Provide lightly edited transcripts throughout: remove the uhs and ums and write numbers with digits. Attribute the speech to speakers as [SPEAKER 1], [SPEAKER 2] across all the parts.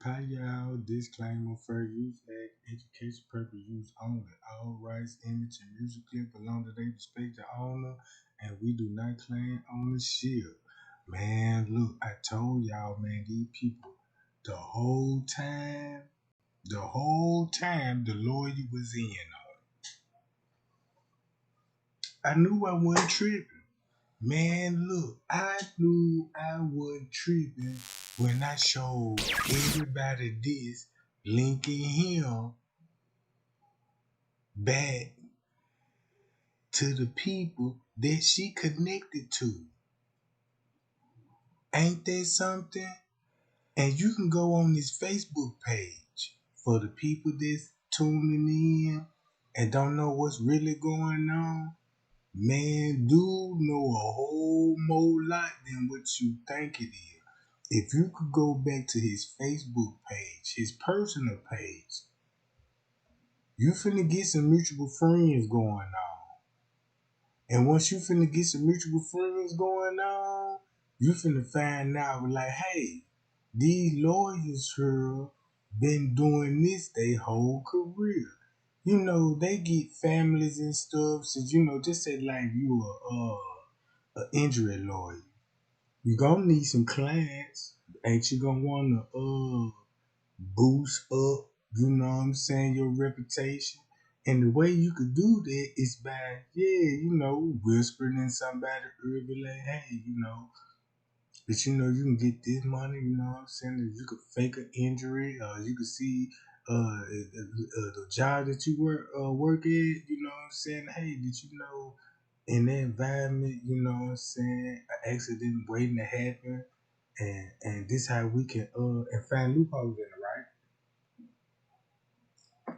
[SPEAKER 1] Payal disclaimer fair use act education purpose use only. All rights, image, and music clip belong to their respective owner, and we do not claim ownership. Man, look, I told y'all, man, these people, the whole time, the lawyer was in on it. I knew I wasn't tripping. Man, look, I knew I wasn't tripping when I showed everybody this, linking him back to the people that she connected to. Ain't that something? And you can go on this Facebook page for the people that's tuning in and don't know what's really going on. Man, dude know a whole more lot than what you think it is. If you could go back to his Facebook page, his personal page, you finna get some mutual friends going on. And once you finna get some mutual friends going on, you finna find out like, hey, these lawyers here been doing this their whole career. You know, they get families and stuff. So, you know, just say like you a injury lawyer. You gonna need some clients. Ain't you gonna wanna boost up, you know what I'm saying, your reputation? And the way you could do that is by, you know, whispering in somebody's ear, be like, hey, you know, but you know you can get this money, you know what I'm saying? You could fake an injury, you could see the job that you work at, you know what I'm saying? Hey, did you know in that environment, you know what I'm saying, an accident waiting to happen, and this how we can and find loopholes in it, right?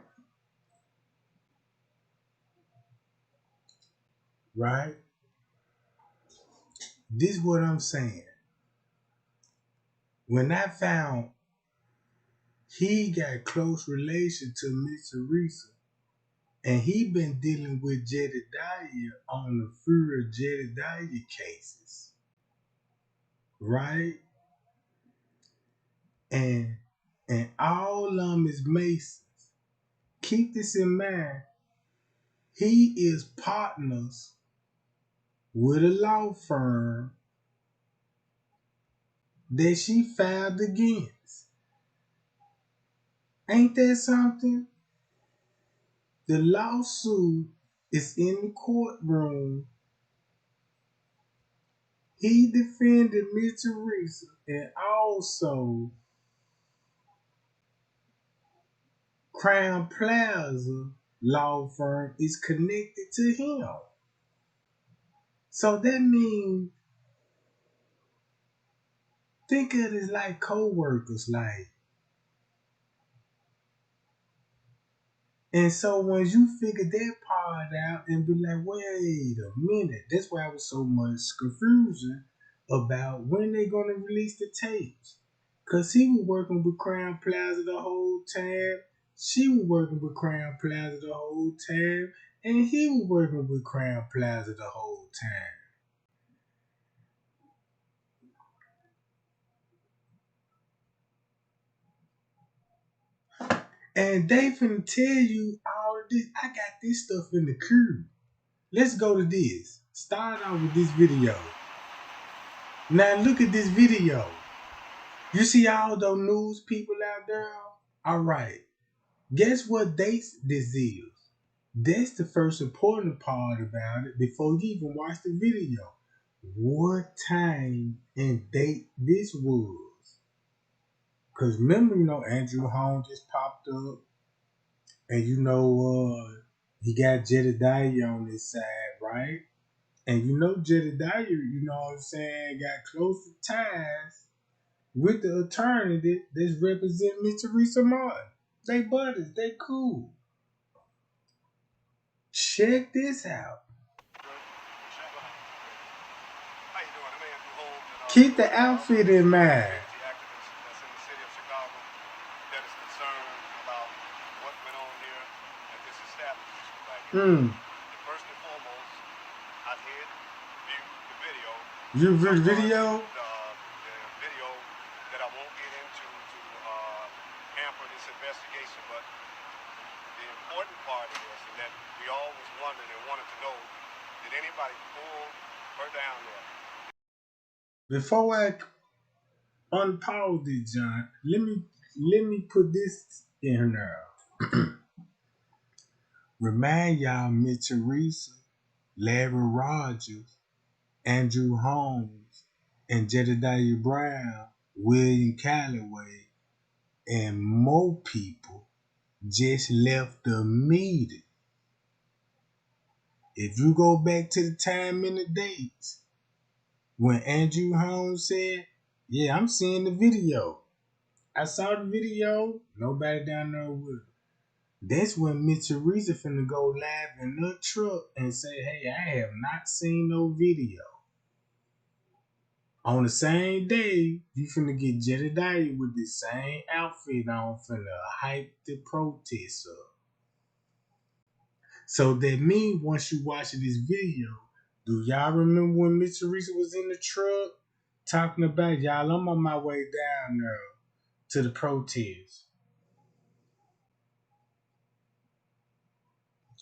[SPEAKER 1] Right? This is what I'm saying. When I found he got close relation to Miss Teresa, and he been dealing with Jedediah on the Fury Jedediah cases, right? And all of them is Masons. Keep this in mind. He is partners with a law firm that she filed against. Ain't that something? The lawsuit is in the courtroom. He defended Miss Teresa, and also Crown Plaza law firm is connected to him. So that means, think of it as like co-workers, like. And so once you figure that part out and be like, wait a minute, that's why I was so much confusion about when they gonna release the tapes. Cause he was working with Crown Plaza the whole time, she was working with Crown Plaza the whole time, and he was working with Crown Plaza the whole time. And they finna tell you all of this. I got this stuff in the queue. Let's go to this. Start off with this video. Now look at this video. You see all those news people out there? All right. Guess what date this is? That's the first important part about it before you even watch the video. What time and date this was? Because remember, you know, Andrew Holmes just popped up, and you know, he got Jedediah on his side, right? And you know, Jedediah, you know what I'm saying, got closer ties with the attorney that's representing Miss Teresa Martin. They buddies, they cool. Check this out. Keep the outfit in mind. First and foremost, I did view the video. You viewed the video? The video that I won't get into to
[SPEAKER 2] part of this, and that we all was wondering and wanted to know, did anybody pull her down there?
[SPEAKER 1] Before I unpause this, John, let me put this in there. Remind y'all, Miss Teresa, Larry Rogers, Andrew Holmes, and Jedediah Brown, William Calloway, and more people just left the meeting. If you go back to the time and the dates, when Andrew Holmes said, yeah, I'm seeing the video. I saw the video, nobody down there with it. That's when Miss Teresa finna go live in the truck and say, hey, I have not seen no video. On the same day, you finna get Jedediah with the same outfit on, finna hype the protest up. So that means once you watch this video, do y'all remember when Miss Teresa was in the truck talking about, y'all, I'm on my way down there to the protest.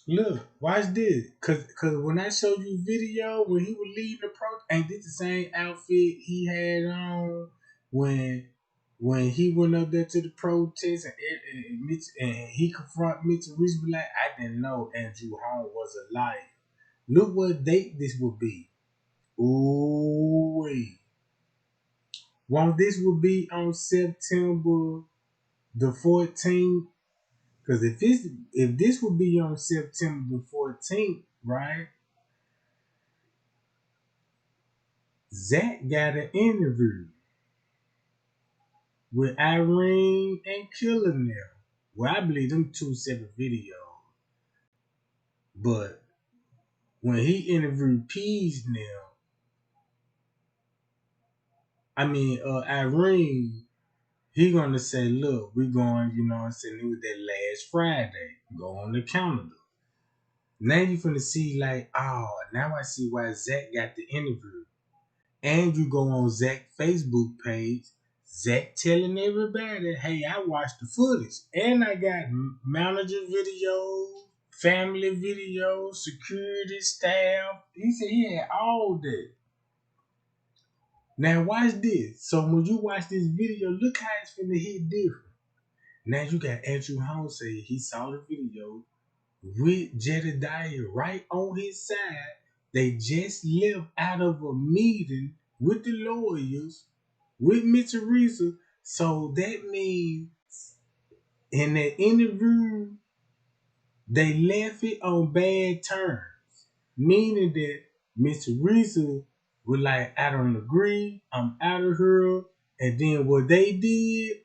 [SPEAKER 1] Look, watch this. Cause when I showed you video when he was leading the protest, ain't this the same outfit he had on when he went up there to the protest and he confronted Mitch Reese, be like, I didn't know Andrew Holmes was alive. Look what date this would be. Ooh wait. Won't this would be on September the 14th? Because if this would be on September the 14th, right? Zach got an interview with Irene and Killing Them. Well, I believe them two separate videos. But when he interviewed Pease now, Irene, he gonna say, look, we going, you know what I'm saying, it was that last Friday. Go on the calendar. Now you finna see like, oh, now I see why Zach got the interview. And you go on Zach's Facebook page, Zach telling everybody, hey, I watched the footage. And I got manager videos, family videos, security staff. He said he had all that. Now watch this. So when you watch this video, look how it's finna hit different. Now you got Andrew Holmes say he saw the video with Jedediah right on his side. They just left out of a meeting with the lawyers, with Miss Teresa. So that means in that interview, they left it on bad terms. Meaning that Miss Teresa was like, I don't agree, I'm out of here. And then what they did,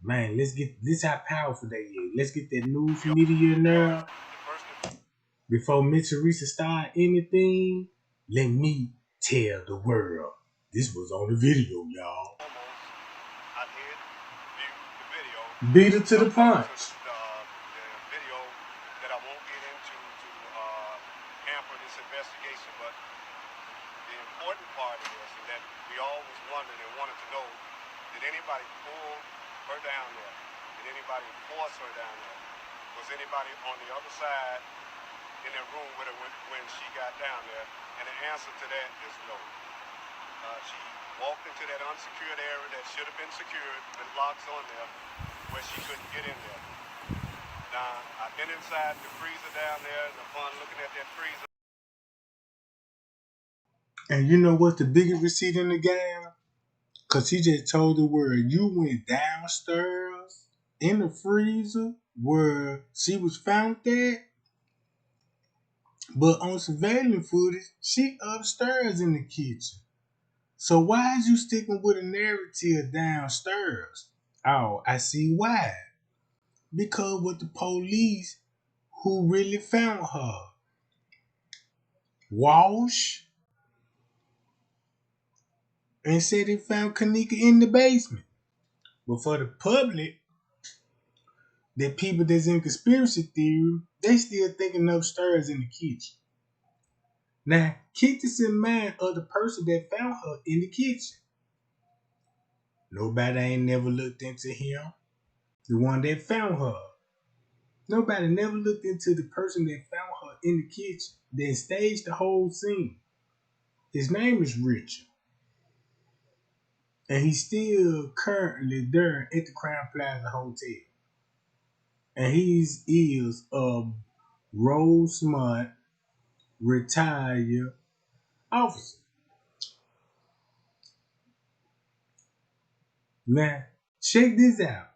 [SPEAKER 1] man, let's get this how powerful they is. Let's get that news media now. Before Miss Teresa start anything, let me tell the world. This was on the video, y'all.
[SPEAKER 2] I did view the video.
[SPEAKER 1] Beat her to the punch.
[SPEAKER 2] The video that I won't get into to hamper this investigation, but the important part of this is that we all was wondering and wanted to know, did anybody pull her down there? Did anybody force her down there? Was anybody on the other side in that room with her when she got down there? And the answer to that is no. She walked into that unsecured area that should have been secured with locks on there where she couldn't get in there. Now, I've been inside the freezer down there and upon looking at that freezer.
[SPEAKER 1] And you know what's the biggest receipt in the game? Because he just told the world, you went downstairs in the freezer where she was found there. But on surveillance footage, she upstairs in the kitchen. So why is you sticking with a narrative downstairs? Oh, I see why. Because with the police who really found her, Walsh, and said they found Kenneka in the basement. But for the public, the people that's in conspiracy theory, they still thinking upstairs in the kitchen. Now, keep this in mind of the person that found her in the kitchen. Nobody ain't never looked into him. The one that found her. Nobody never looked into the person that found her in the kitchen, then staged the whole scene. His name is Richard, and he's still currently there at the Crown Plaza Hotel. And he is a Rosemont retired officer. Now, check this out.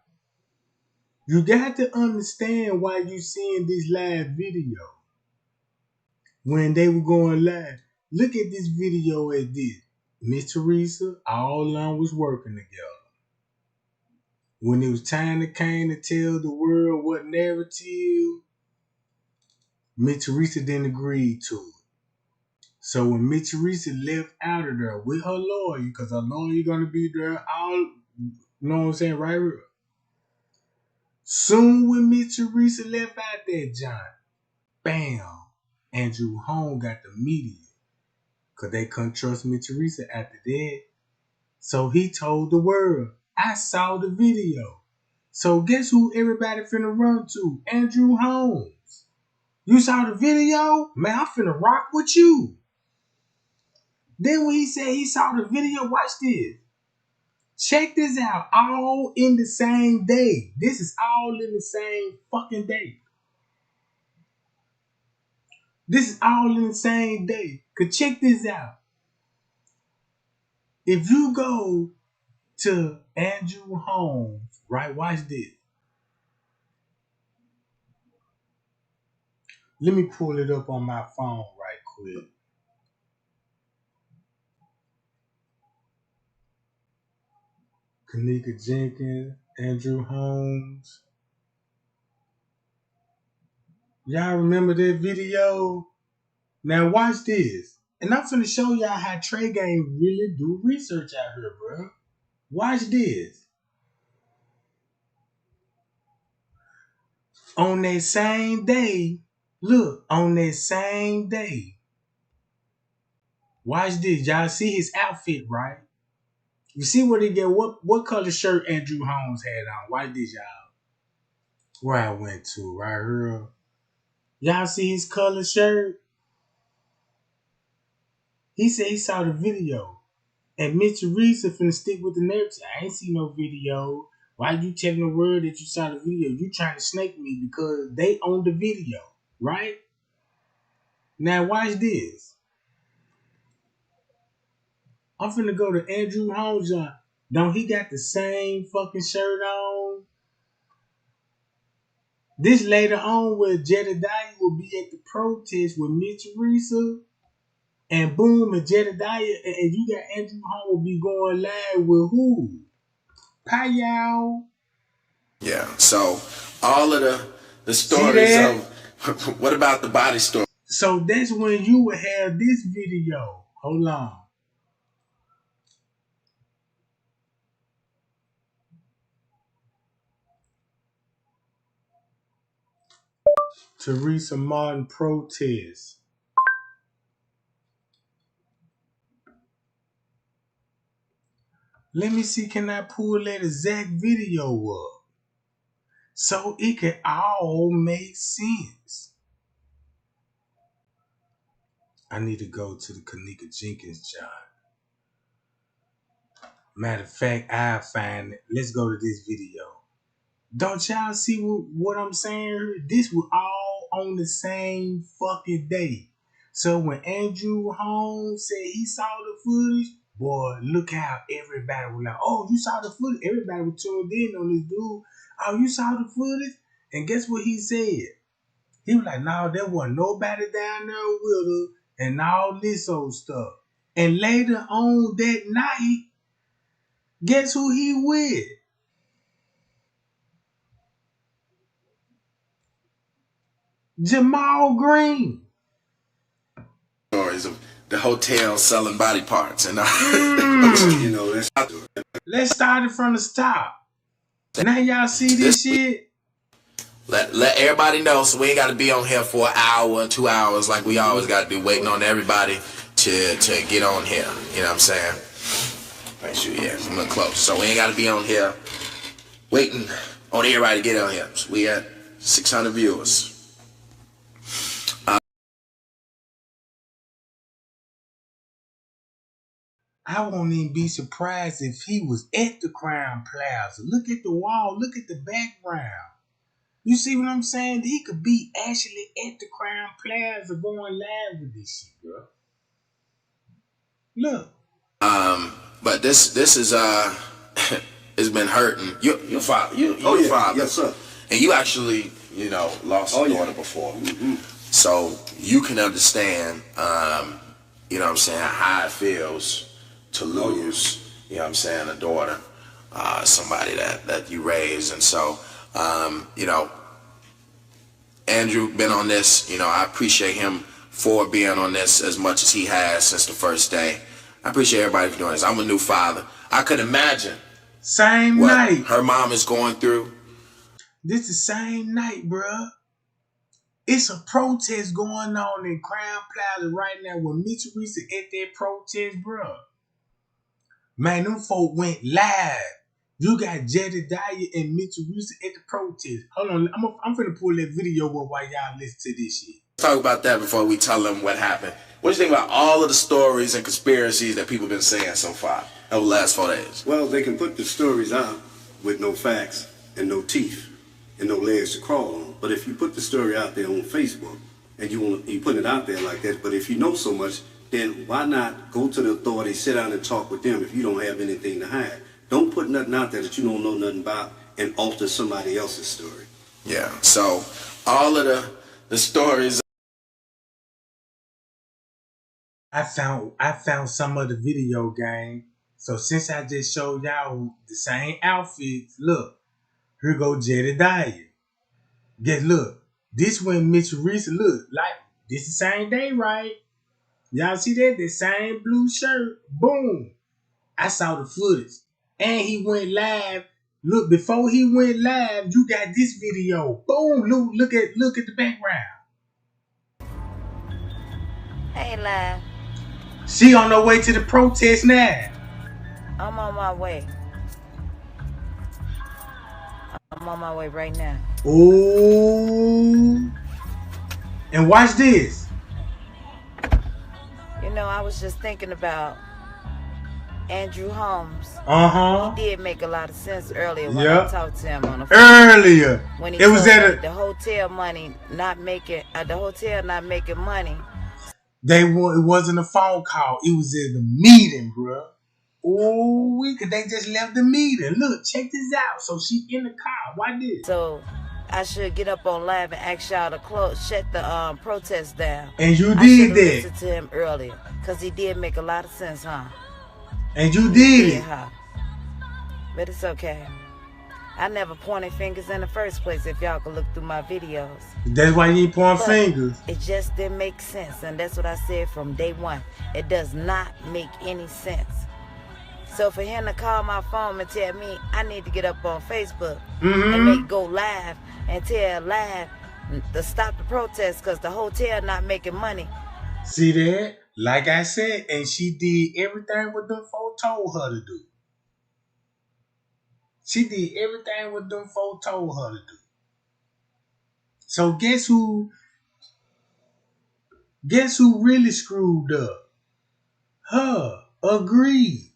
[SPEAKER 1] You got to understand why you seeing this live video. When they were going live, look at this video at this. Miss Teresa, all along was working together. When it was time to came to tell the world what narrative, Miss Teresa didn't agree to it. So when Miss Teresa left out of there with her lawyer, because her lawyer gonna be there all, you know what I'm saying, right here. Soon when Miss Teresa left out that John, bam, Andrew Holmes got the media. Because they couldn't trust Miss Teresa after that. So he told the world, I saw the video. So guess who everybody finna run to? Andrew Holmes. You saw the video? Man, I'm finna rock with you. Then when he said he saw the video, watch this. Check this out. All in the same day. This is all in the same fucking day. This is all in the same day. Cause check this out. If you go to Andrew Holmes, right? Watch this. Let me pull it up on my phone right quick. Kenneka Jenkins, Andrew Holmes. Y'all remember that video? Now watch this. And I'm finna show y'all how Trey Gang really do research out here, bro. Watch this. On that same day, look, on that same day. Watch this. Y'all see his outfit, right? You see what he get? What color shirt Andrew Holmes had on? Watch this, y'all. Where I went to, right here. Y'all see his color shirt? He said he saw the video. And Miss Teresa finna stick with the narrative. I ain't see no video. Why you telling the world that you saw the video? You trying to snake me because they own the video, right? Now watch this. I'm finna go to Andrew Holmes. Don't he got the same fucking shirt on? This later on where Jedediah will be at the protest with Miss Teresa. And boom, and Jedediah, and you got Andrew Holmes will be going live with who? Payal.
[SPEAKER 3] Yeah, so all of the stories of what about the body story?
[SPEAKER 1] So that's when you would have this video. Hold on. Teresa Martin protest. Let me see, can I pull that exact video up? So it can all make sense. I need to go to the Kenneka Jenkins job. Matter of fact, I'll find it. Let's go to this video. Don't y'all see what I'm saying? This was all on the same fucking day. So when Andrew Holmes said he saw the footage, boy, look how everybody was like, oh, you saw the footage? Everybody was tuned in on this dude. Oh, you saw the footage? And guess what he said? He was like, no, there wasn't nobody down there with her and all this old stuff. And later on that night, guess who he with? Jamal Green.
[SPEAKER 3] Stories of the hotel selling body parts and
[SPEAKER 1] you know, let's start it from the top. Now y'all see this shit.
[SPEAKER 3] Let everybody know, so we ain't got to be on here for an hour, 2 hours like we always got to do, waiting on everybody to get on here. You know what I'm saying? Make sure, yeah, I'm a little close. So we ain't got to be on here waiting on everybody to get on here. So we got 600 viewers.
[SPEAKER 1] I won't even be surprised if he was at the Crown Plaza. Look at the wall. Look at the background. You see what I'm saying? He could be actually at the Crown Plaza going live with this shit, bro. Look.
[SPEAKER 3] But this is it's been hurting. Your father, your father,
[SPEAKER 2] yes sir.
[SPEAKER 3] And you actually, lost a daughter before, so you can understand, you know what I'm saying, how it feels to lose, you know what I'm saying, a daughter, somebody that you raised. And so, Andrew been on this, I appreciate him for being on this as much as he has since the first day. I appreciate everybody for doing this. I'm a new father. I could imagine
[SPEAKER 1] same
[SPEAKER 3] what
[SPEAKER 1] night
[SPEAKER 3] her mom is going through.
[SPEAKER 1] This the same night, bruh. It's a protest going on in Crown Plaza right now with Mitch Reese at that protest, bruh. Man, them folk went live. You got Jedediah and Mitchell Reese at the protest. Hold on, I'm finna pull that video up while y'all listen to this shit.
[SPEAKER 3] Talk about that before we tell them what happened. What do you think about all of the stories and conspiracies that people have been saying so far over the last 4 days?
[SPEAKER 2] Well, they can put the stories out with no facts and no teeth and no legs to crawl on. But if you put the story out there on Facebook and you put it out there like that, but if you know so much, then why not go to the authorities, sit down and talk with them if you don't have anything to hide? Don't put nothing out there that you don't know nothing about and alter somebody else's story.
[SPEAKER 3] Yeah, so all of the stories.
[SPEAKER 1] I found some of the video game. So since I just showed y'all the same outfits, look, here go Jedediah. Look, this when Mitch Reese, look, like this the same day, right? Y'all see that? The same blue shirt. Boom. I saw the footage. And he went live. Look, before he went live, you got this video. Boom. Look at the background.
[SPEAKER 4] Hey, live.
[SPEAKER 1] She on her way to the protest now.
[SPEAKER 4] I'm on my way. I'm on my way right now.
[SPEAKER 1] Ooh. And watch this.
[SPEAKER 4] You know, I was just thinking about Andrew Holmes. He did make a lot of sense earlier when I talked to him on the phone.
[SPEAKER 1] Earlier.
[SPEAKER 4] When he
[SPEAKER 1] it was at
[SPEAKER 4] the hotel money not making money.
[SPEAKER 1] It wasn't a phone call. It was at the meeting, bro. Ooh, they just left the meeting. Look, check this out. So she in the car. Why this?
[SPEAKER 4] So I should get up on live and ask y'all to shut the protest down.
[SPEAKER 1] And you
[SPEAKER 4] I
[SPEAKER 1] did that.
[SPEAKER 4] listened to him earlier, cause he did make a lot of sense, huh?
[SPEAKER 1] And you did it.
[SPEAKER 4] Huh? But it's okay. I never pointed fingers in the first place. If y'all could look through my videos.
[SPEAKER 1] That's why you ain't pointing fingers.
[SPEAKER 4] It just didn't make sense, and that's what I said from day one. It does not make any sense. So for him to call my phone and tell me I need to get up on Facebook and go live and tell live to stop the protest because the hotel not making money.
[SPEAKER 1] See that? Like I said, and she did everything what them folks told her to do. She did everything what them folks told her to do. So guess who really screwed up? Her. Agreed.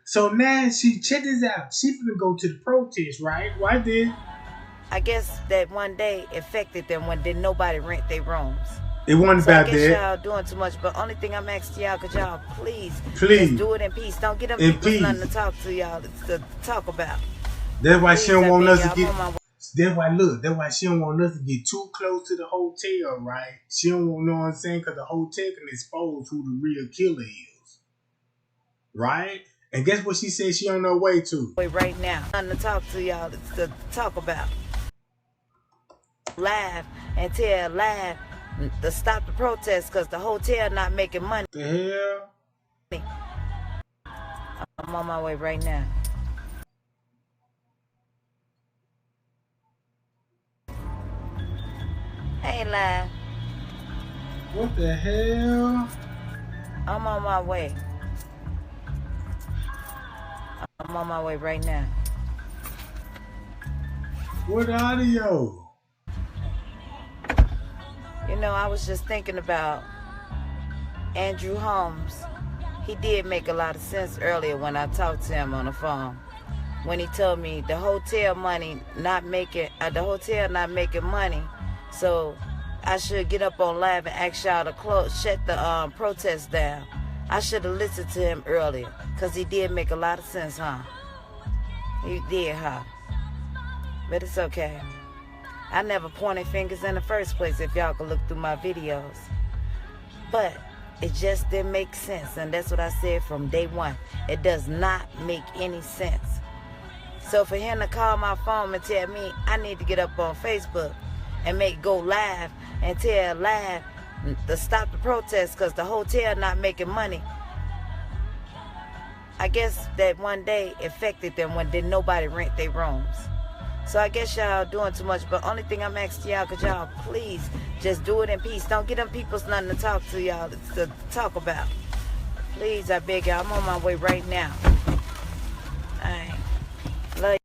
[SPEAKER 1] So now check this out. She finna go to the protest, right? Why did?
[SPEAKER 4] I guess that one day affected them when did nobody rent their rooms.
[SPEAKER 1] It wasn't about
[SPEAKER 4] I guess
[SPEAKER 1] that.
[SPEAKER 4] y'all doing too much, but only thing I'm asking y'all, could y'all please
[SPEAKER 1] just
[SPEAKER 4] do it in peace. Don't get them
[SPEAKER 1] in
[SPEAKER 4] people
[SPEAKER 1] peace.
[SPEAKER 4] nothing to talk to y'all to talk about.
[SPEAKER 1] That's why she don't want us to get.
[SPEAKER 4] That's
[SPEAKER 1] why she don't want us to get too close to the hotel, right? She don't want, know what I'm saying, because the hotel can expose who the real killer is, right? And guess what she said she on her way to?
[SPEAKER 4] Right now, nothing to talk to y'all to talk about. Live and tell live to stop the protest because the hotel not making money.
[SPEAKER 1] The hell?
[SPEAKER 4] I'm on my way right now. Hey, live.
[SPEAKER 1] What the hell?
[SPEAKER 4] I'm on my way. I'm on my way right now.
[SPEAKER 1] What audio?
[SPEAKER 4] You know, I was just thinking about Andrew Holmes. He did make a lot of sense earlier when I talked to him on the phone. When he told me the hotel not making money, so I should get up on live and ask y'all to shut the protest down. I should have listened to him earlier, because he did make a lot of sense, huh? He did, huh? But it's okay. I never pointed fingers in the first place, if y'all could look through my videos. But it just didn't make sense, and that's what I said from day one. It does not make any sense. So for him to call my phone and tell me I need to get up on Facebook and go live and tell live to stop the protest because the hotel not making money, I guess that one day affected them when did nobody rent their rooms. So I guess y'all doing too much, but only thing I'm asking y'all, could y'all please just do it in peace. Don't get them people's nothing to talk to y'all, to talk about. Please, I beg y'all, I'm on my way right now. Alright. Love you.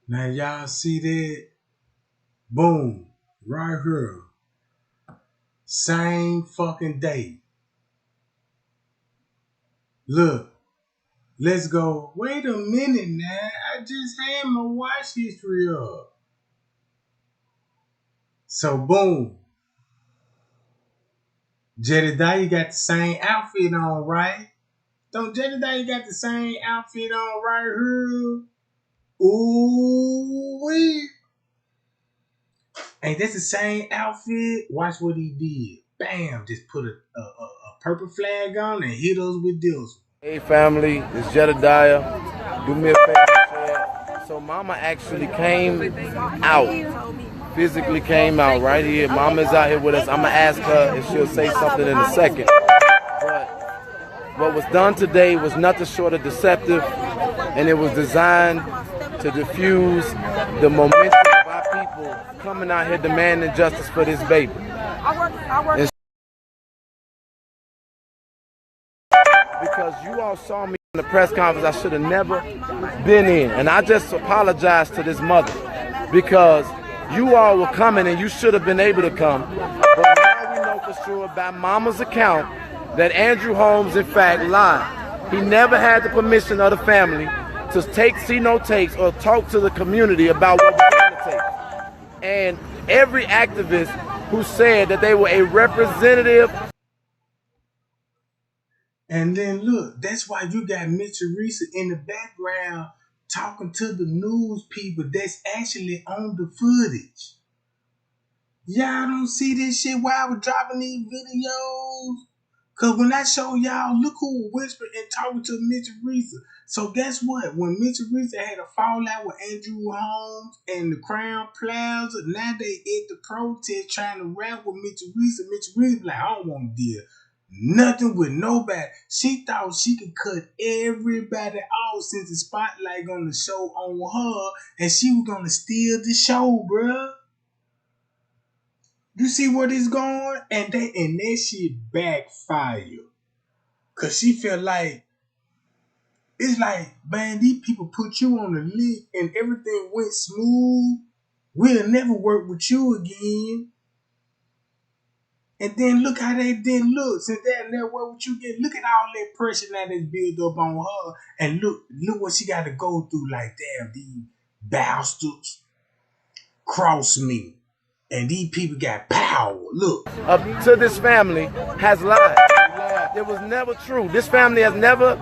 [SPEAKER 1] Now y'all see that? Boom. Right here. Same fucking day. Look. Let's go. Wait a minute now. I just had my watch history up. So boom. Jedediah got the same outfit on, right? Don't Jedediah got the same outfit on right here? Ooh wee. Ain't that the same outfit? Watch what he did. Bam, just put a purple flag on and hit us with this.
[SPEAKER 5] Hey family, it's Jedediah. Do me a favor, share. So mama actually came out. Physically came out right here. Mama's out here with us. I'm gonna ask her if she'll say something in a second. But what was done today was nothing short of deceptive, and it was designed to diffuse the momentum of our people coming out here demanding justice for this baby. And because you all saw me in the press conference I should have never been in, and I just apologize to this mother because you all were coming and you should have been able to come. But now we know for sure by mama's account that Andrew Holmes in fact lied. He never had the permission of the family to see no takes or talk to the community about what was going to take. And every activist who said that they were a representative.
[SPEAKER 1] And then look, that's why you got Miss Teresa in the background talking to the news people that's actually on the footage. Y'all don't see this shit while I was dropping these videos? Cause when I show y'all, look who whispering and talking to Miss Teresa. So guess what? When Miss Teresa had a fallout with Andrew Holmes and the Crown Plaza, now they at the protest trying to rap with Miss Teresa. Miss Teresa like, I don't want to deal nothing with nobody. She thought she could cut everybody out since the spotlight on the show on her, and she was gonna steal the show, bruh. You see where this going? And that shit backfired. Cause she felt like, it's like, man, these people put you on the list and everything went smooth. We'll never work with you again. And then look how they did look. Since they'll never work with you again, look at all that pressure now that's built up on her. And look what she got to go through. Like, damn, these bastards cross me. And these people got power. Look.
[SPEAKER 5] Up to this family has lied. It was never true. This family has never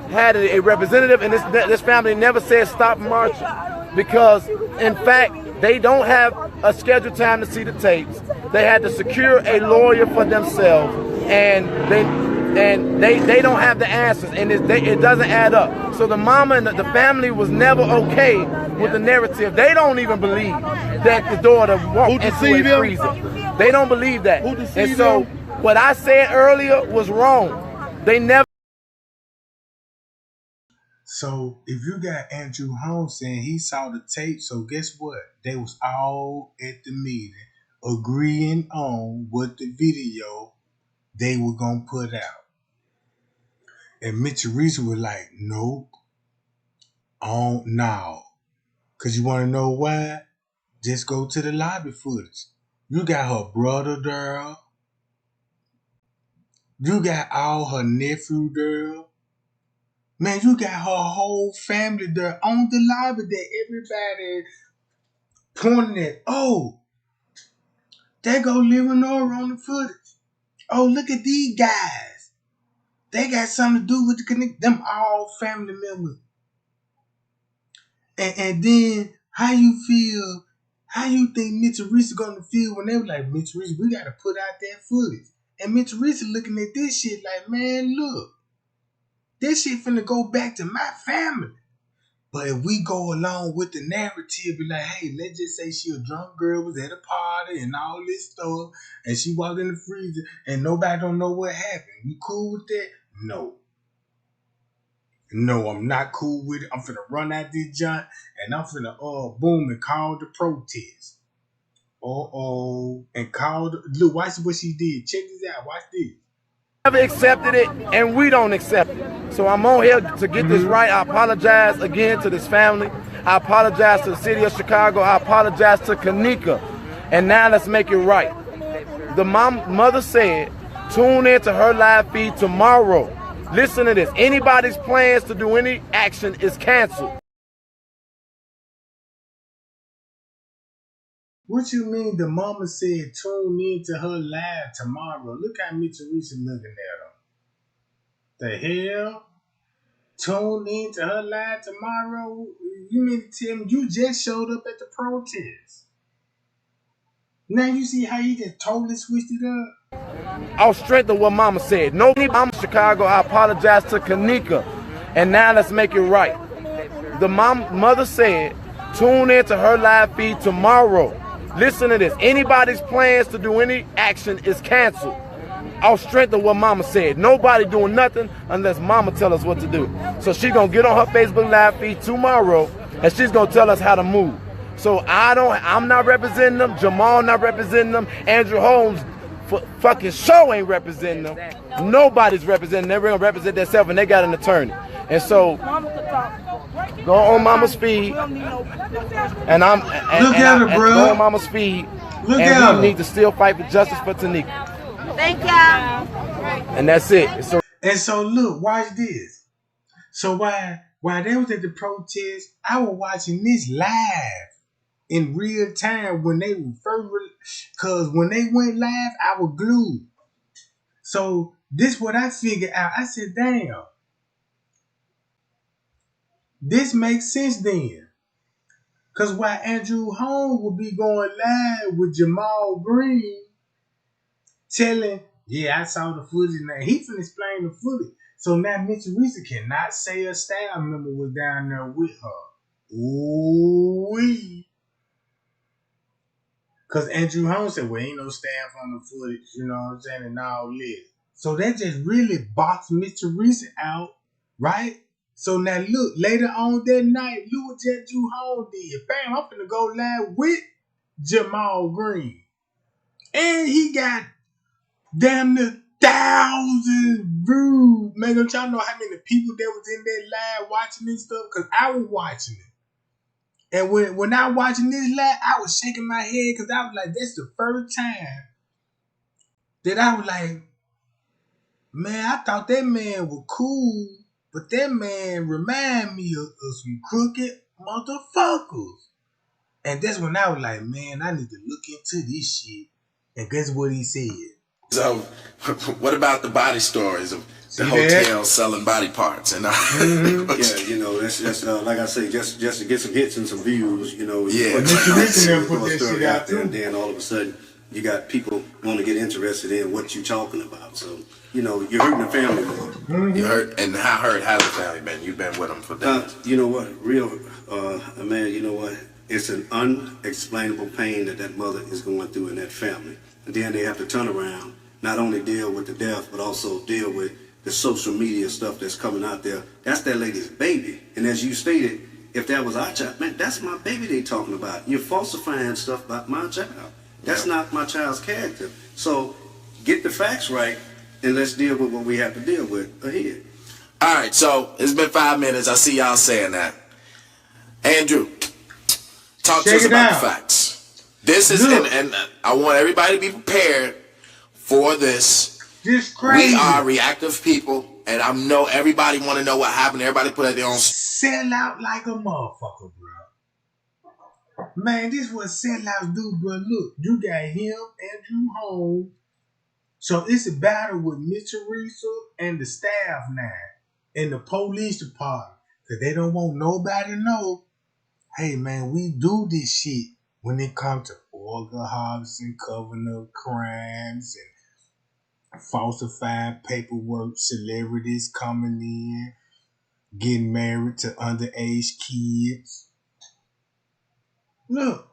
[SPEAKER 5] had a representative, and this family never said stop marching because, in fact, they don't have a scheduled time to see the tapes. They had to secure a lawyer for themselves, and they don't have the answers, and it doesn't add up. So the mama and the family was never okay with the narrative. They don't even believe that the daughter walked into a freezer. They don't believe that. And so what I said earlier was wrong. They never.
[SPEAKER 1] So if you got Andrew Holmes saying he saw the tape, so guess what? They was all at the meeting agreeing on what the video they were gonna put out. And Mitch Teresa was like, nope, no. Cause you wanna know why? Just go to the lobby footage. You got her brother there. You got all her nephew there. Man, you got her whole family there on the lobby that everybody pointing at. Oh, there go Leonora on the footage. Oh, look at these guys. They got something to do with the connect. Them all family members. And then how you feel? How you think Mitch Teresa gonna feel when they were like, Mitch Teresa, we gotta put out that footage. And Mitch Teresa looking at this shit like, man, look, this shit finna go back to my family. But if we go along with the narrative, be like, hey, let's just say she a drunk girl, was at a party and all this stuff, and she walked in the freezer and nobody don't know what happened. You cool with that? No. No, I'm not cool with it. I'm finna run out this joint and I'm finna boom and call the protest. And call the look, watch what she did. Check this out, watch this.
[SPEAKER 5] Never accepted it, and we don't accept it. So I'm on here to get this right. I apologize again to this family. I apologize to the city of Chicago. I apologize to Kenneka. And now let's make it right. The mother said, tune in to her live feed tomorrow. Listen to this. Anybody's plans to do any action is canceled.
[SPEAKER 1] What you mean the mama said tune in to her live tomorrow? Look how Mitch Teresa looking at her. The hell? Tune in to her live tomorrow? You mean to tell me you just showed up at the protest? Now you see how you just totally switched it up?
[SPEAKER 5] I'll strengthen what mama said. Nobody in Chicago, I apologize to Kenneka. And now let's make it right. The mother said, tune in to her live feed tomorrow. Listen to this. Anybody's plans to do any action is canceled. I'll strengthen what mama said. Nobody doing nothing unless mama tell us what to do. So she's going to get on her Facebook live feed tomorrow and she's going to tell us how to move. So I'm not representing them. Jamal not representing them. Andrew Holmes fucking show ain't representing them. Nobody's representing them. They're going to represent themselves and they got an attorney. And so go on mama's feed, and go on mama's feed, and we need to still fight for justice for Kenneka.
[SPEAKER 4] Thank y'all.
[SPEAKER 5] And that's it.
[SPEAKER 1] And so look, watch this. So while they was at the protest, I was watching this live in real time when they were first, cause when they went live, I was glued. So this what I figured out. I said, damn. This makes sense then. Because while Andrew Holmes will be going live with Jamal Green telling, yeah, I saw the footage now. He finna explain the footage. So now Mitch Teresa cannot say a staff member was down there with her. Ooh-wee. Because Andrew Holmes said, well, ain't no staff on the footage, you know what I'm saying, and all this. So that just really boxed Mitch Teresa out, right? So now look, later on that night, look what Andrew Holmes did. Bam, I'm finna go live with Jamal Green. And he got damn near thousands views. Man, don't y'all know how many people that was in that live watching this stuff? Because I was watching it. And when I was watching this live, I was shaking my head because I was like, that's the first time that I was like, man, I thought that man was cool. But that man remind me of some crooked motherfuckers. And that's when I was like, man, I need to look into this shit. And guess what he said?
[SPEAKER 3] So, what about the body stories of the hotel selling body parts? And
[SPEAKER 2] yeah, you know, that's like I say, just to get some hits and some views, you know.
[SPEAKER 3] Yeah.
[SPEAKER 1] But Mr. put that shit out
[SPEAKER 2] there, and then all of a sudden, you got people want to get interested in what you're talking about. So, you know, you're hurting the family more.
[SPEAKER 3] Mm-hmm. You hurt, and how hurt has the family been? You've been with them for days.
[SPEAKER 2] You know what, man, you know what? It's an unexplainable pain that mother is going through in that family. And then they have to turn around, not only deal with the death, but also deal with
[SPEAKER 6] the social media stuff that's coming out there, that's that lady's baby. And as you stated, if that was our child, man, that's my baby they talking about. You're falsifying stuff about my child. That's not my child's character. So get the facts right, and let's deal with what we have to deal with ahead.
[SPEAKER 3] All right, so it's been 5 minutes. I see y'all saying that. Andrew, talk to us about the facts. This is, and I want everybody to be prepared for this.
[SPEAKER 1] This crazy.
[SPEAKER 3] We are reactive people, and I know everybody want to know what happened. Everybody put out their own.
[SPEAKER 1] Sell out like a motherfucker, bro. Man, this is what sellouts do, bro. Look, you got him, Andrew Holmes. So it's a battle with Miss Teresa and the staff now, and the police department, because they don't want nobody to know, hey, man, we do this shit when it comes to alcoholism, covering up crimes, and falsifying paperwork, celebrities coming in, getting married to underage kids. Look.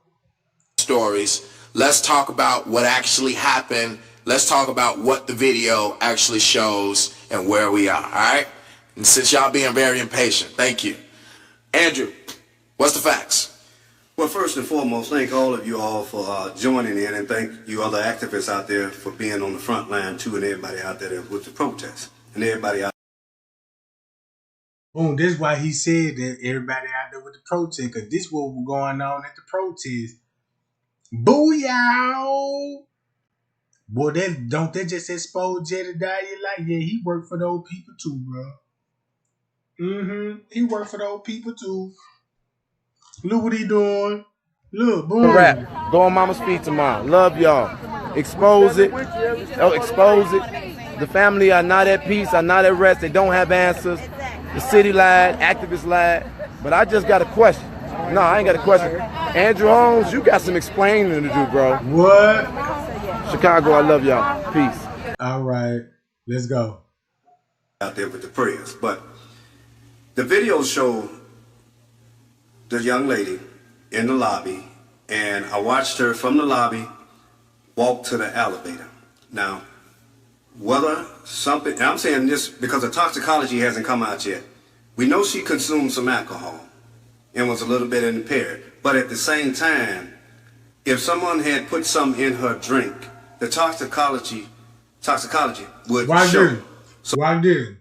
[SPEAKER 3] Stories. Let's talk about what actually happened. Let's talk about what the video actually shows and where we are, all right? And since y'all being very impatient, thank you. Andrew, what's the facts?
[SPEAKER 6] Well, first and foremost, thank all of you all for joining in, and thank you other activists out there for being on the front line too, and everybody out there with the protest, and everybody out.
[SPEAKER 1] Boom, this is why he said that everybody out there with the protest, because this is what was going on at the protest. Booyah! Boy, don't they just expose Jedediah? Like, yeah, he worked for those people too, bro. He worked for those people too. Look what he doing. Look, boom.
[SPEAKER 5] Rap. Go on Mama's Feet tomorrow. Love y'all. Expose it. Expose it. The family are not at peace, are not at rest. They don't have answers. The city lied, activists lied. But I just got a question. No, I ain't got a question. Andrew Holmes, you got some explaining to do, bro.
[SPEAKER 1] What?
[SPEAKER 5] Chicago, I love y'all. Peace.
[SPEAKER 1] All right. Let's go.
[SPEAKER 6] Out there with the prayers. But the video showed the young lady in the lobby, and I watched her from the lobby walk to the elevator. Now, whether something, and I'm saying this because the toxicology hasn't come out yet. We know she consumed some alcohol and was a little bit impaired. But at the same time, if someone had put some in her drink, the toxicology would show.
[SPEAKER 1] Why did?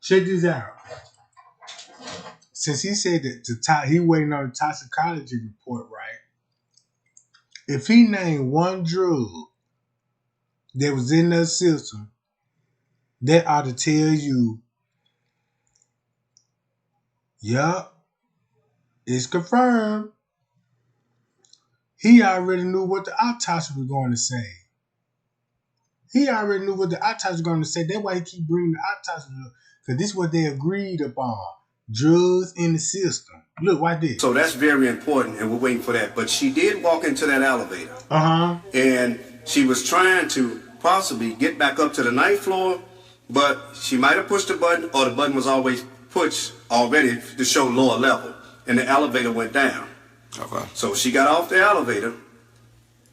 [SPEAKER 1] Check this out. Since he said that he waiting on the toxicology report, right? If he named one drug that was in the system, that ought to tell you, yup, it's confirmed. He already knew what the autopsy was going to say. He already knew what the autopsy was going to say. That's why he keep bringing the autopsy up, because this is what they agreed upon. Drugs in the system. Look, why this?
[SPEAKER 6] So that's very important, and we're waiting for that. But she did walk into that elevator. And she was trying to possibly get back up to the 9th floor, but she might have pushed the button, or the button was always pushed already to show lower level, and the elevator went down.
[SPEAKER 3] Okay.
[SPEAKER 6] So she got off the elevator.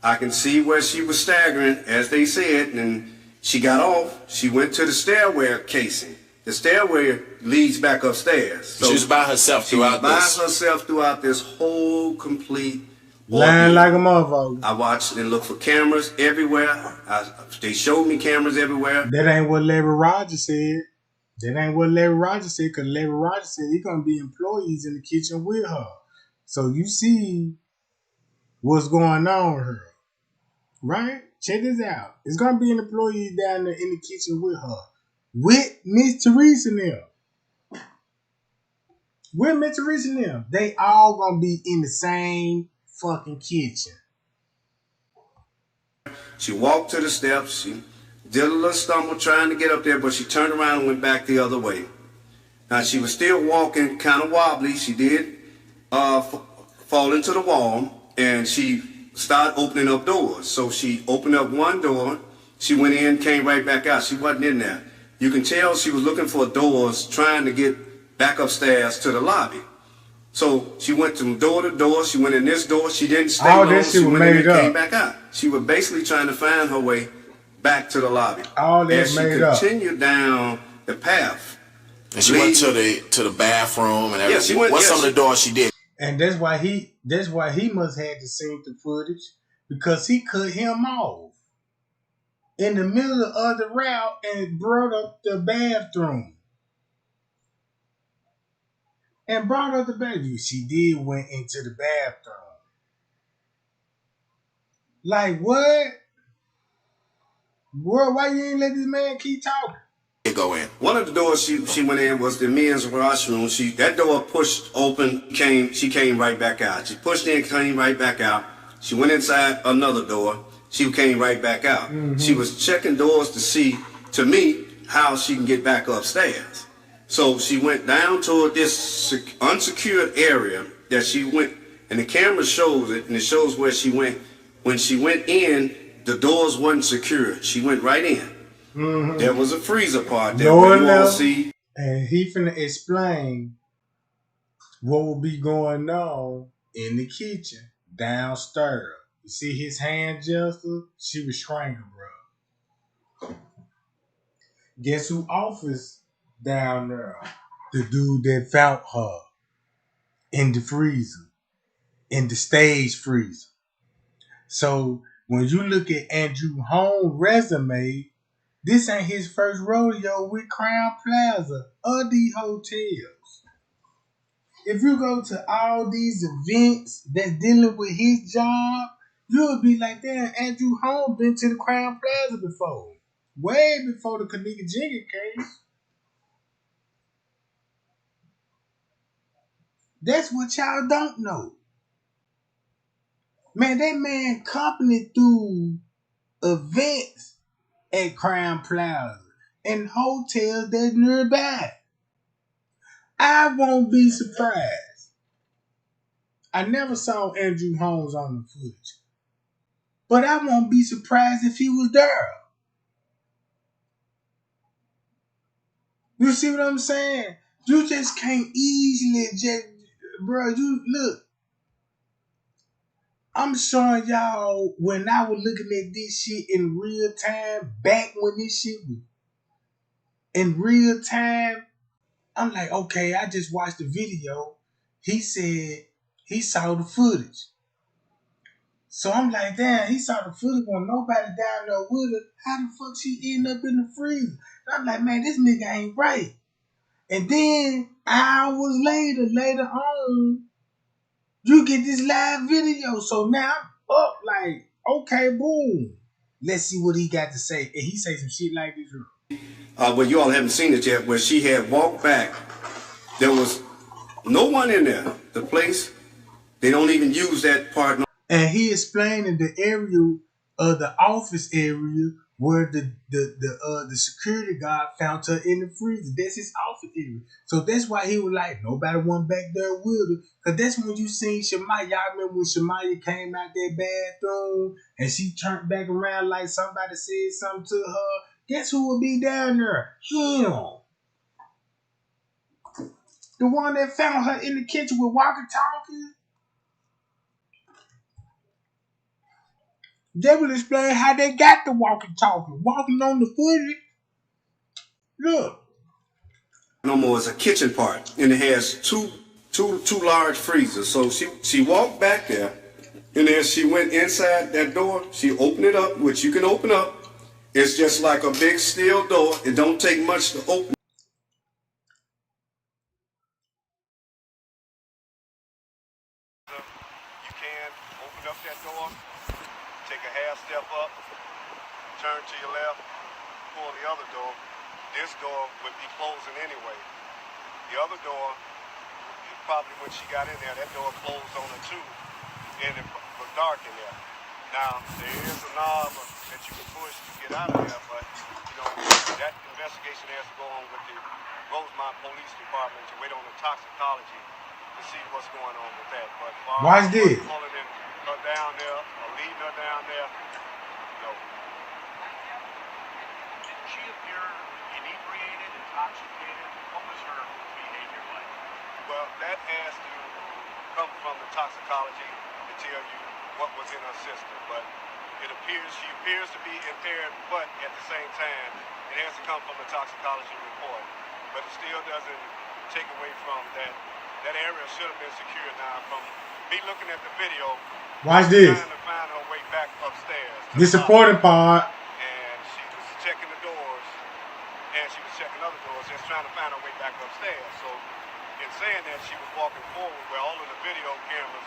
[SPEAKER 6] I can see where she was staggering, as they said, and she got off. She went to the stairway casing. The stairway leads back upstairs. So
[SPEAKER 3] she was by herself throughout this.
[SPEAKER 6] She was by herself throughout this whole complete
[SPEAKER 1] lying like a motherfucker.
[SPEAKER 6] I watched and looked for cameras everywhere. They showed me cameras everywhere.
[SPEAKER 1] That ain't what Larry Rogers said. That ain't what Larry Rogers said, because Larry Rogers said he's going to be employees in the kitchen with her. So you see what's going on here. Right? Check this out. It's going to be an employee down there in the kitchen with her. With Miss Teresa and them. With Miss Teresa and them. They all going to be in the same fucking kitchen.
[SPEAKER 6] She walked to the steps. She did a little stumble trying to get up there, but she turned around and went back the other way. Now, she was still walking kind of wobbly. She did fall into the wall, and she started opening up doors. So she opened up one door. She went in, came right back out. She wasn't in there. You can tell she was looking for doors, trying to get back upstairs to the lobby. So she went from door to door. She went in this door. She didn't stay long. She went in and came back out. She was basically trying to find her way back to the lobby.
[SPEAKER 1] All that
[SPEAKER 6] as she
[SPEAKER 1] made up.
[SPEAKER 6] continued down the path.
[SPEAKER 3] And she went to the bathroom and everything.
[SPEAKER 6] Yeah, she went.
[SPEAKER 3] What's some of the doors she did?
[SPEAKER 1] And that's why he must have to seen the footage, because he cut him off in the middle of the route and brought up the bathroom. And brought up the bathroom. She did went into the bathroom. Like what? Bro, why you ain't let this man keep talking?
[SPEAKER 3] Go in.
[SPEAKER 6] One of the doors she went in was the men's washroom. That door pushed open, she came right back out. She pushed in, came right back out. She went inside another door. She came right back out. Mm-hmm. She was checking doors to see, to me, how she can get back upstairs. So she went down toward this unsecured area that she went, and the camera shows it, and it shows where she went. When she went in, the doors wasn't secured. She went right in. Mm-hmm. There was a freezer part there where you all see.
[SPEAKER 1] And he finna explain what will be going on in the kitchen downstairs. You see his hand gesture? She was strangled, bro. Guess who office down there? The dude that found her in the freezer, in the stage freezer. So when you look at Andrew Holmes' resume, this ain't his first rodeo with Crown Plaza or the hotels. If you go to all these events that's dealing with his job, you'll be like, damn, Andrew Holmes been to the Crown Plaza before. Way before the Kenneka Jenkins case. That's what y'all don't know. Man, that man company through events at Crown Plaza and hotels that's nearby. I won't be surprised. I never saw Andrew Holmes on the footage, but I won't be surprised if he was there. You see what I'm saying? You just can't easily bro, you look. I'm showing y'all when I was looking at this shit in real time, back when this shit was in real time, I'm like, okay, I just watched the video. He said he saw the footage. So I'm like, damn, he saw the footage when nobody down there with her. How the fuck she end up in the freezer? And I'm like, man, this nigga ain't right. And then hours later on, you get this live video. So now I'm up like, okay, boom. Let's see what he got to say. And he say some shit like this.
[SPEAKER 6] Well, you all haven't seen it yet, where she had walked back. There was no one in there. The place, they don't even use that part.
[SPEAKER 1] And he explained in the area of the office area where the security guard found her in the freezer. That's his office area. So that's why he was like, nobody went back there with her. Because that's when you seen Shemaya. Y'all remember when Shemaya came out that bathroom and she turned back around like somebody said something to her. Guess who would be down there? Him. The one that found her in the kitchen with walkie-talkie. They will explain how they got the walkie-talkie. Walking on the footage. Look.
[SPEAKER 6] No more, it's a kitchen part. And it has two large freezers. So she walked back there. And as she went inside that door, she opened it up, which you can open up. It's just like a big steel door. It don't take much to open.
[SPEAKER 2] You can open up that door, take a half step up, turn to your left, pull the other door. This door would be closing anyway. The other door, probably when she got in there, that door closed on her too, and it was dark in there. Now, there is a knob that you can push to get out of there, but, you know, that investigation has to go on with the Rosemont Police Department to wait on the toxicology to see what's going on with that. But
[SPEAKER 1] watch this.
[SPEAKER 2] Pulling her down there or leading her down there, no.
[SPEAKER 7] Didn't she appear inebriated, intoxicated? What was her behavior like?
[SPEAKER 2] Well, that has to come from the toxicology to tell you what was in her system. But it she appears to be impaired, but at the same time, it has to come from a toxicology report. But it still doesn't take away from that. That area should have been secured. Now, from me looking at the video,
[SPEAKER 1] watch this.
[SPEAKER 2] trying to find her way back upstairs.
[SPEAKER 1] This important part.
[SPEAKER 2] And she was checking the doors, and she was checking other doors, just trying to find her way back upstairs. So, in saying that, she was walking forward where all of the video cameras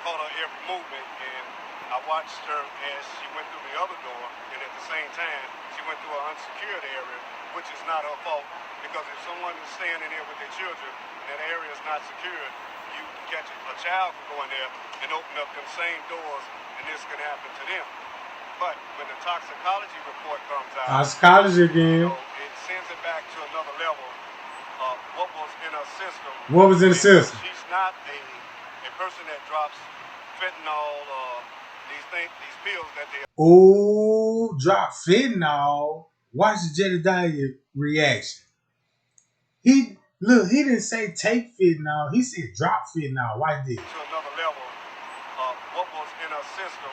[SPEAKER 2] caught her every movement, and I watched her as she went through the other door, and at the same time, she went through an unsecured area, which is not her fault, because if someone is standing there with their children, and that area is not secured, you catch a child from going there and open up them same doors, and this can happen to them. But when the toxicology report comes out,
[SPEAKER 1] toxicology again,
[SPEAKER 2] it sends it back to another level of what was in her system.
[SPEAKER 1] What was in the system?
[SPEAKER 2] She's not a person that drops fentanyl, these pills that they.
[SPEAKER 1] Oh, drop fentanyl. Watch the Jedediah reaction. He didn't say take fentanyl. He said drop fentanyl. Watch this.
[SPEAKER 2] To another level of what was in her system,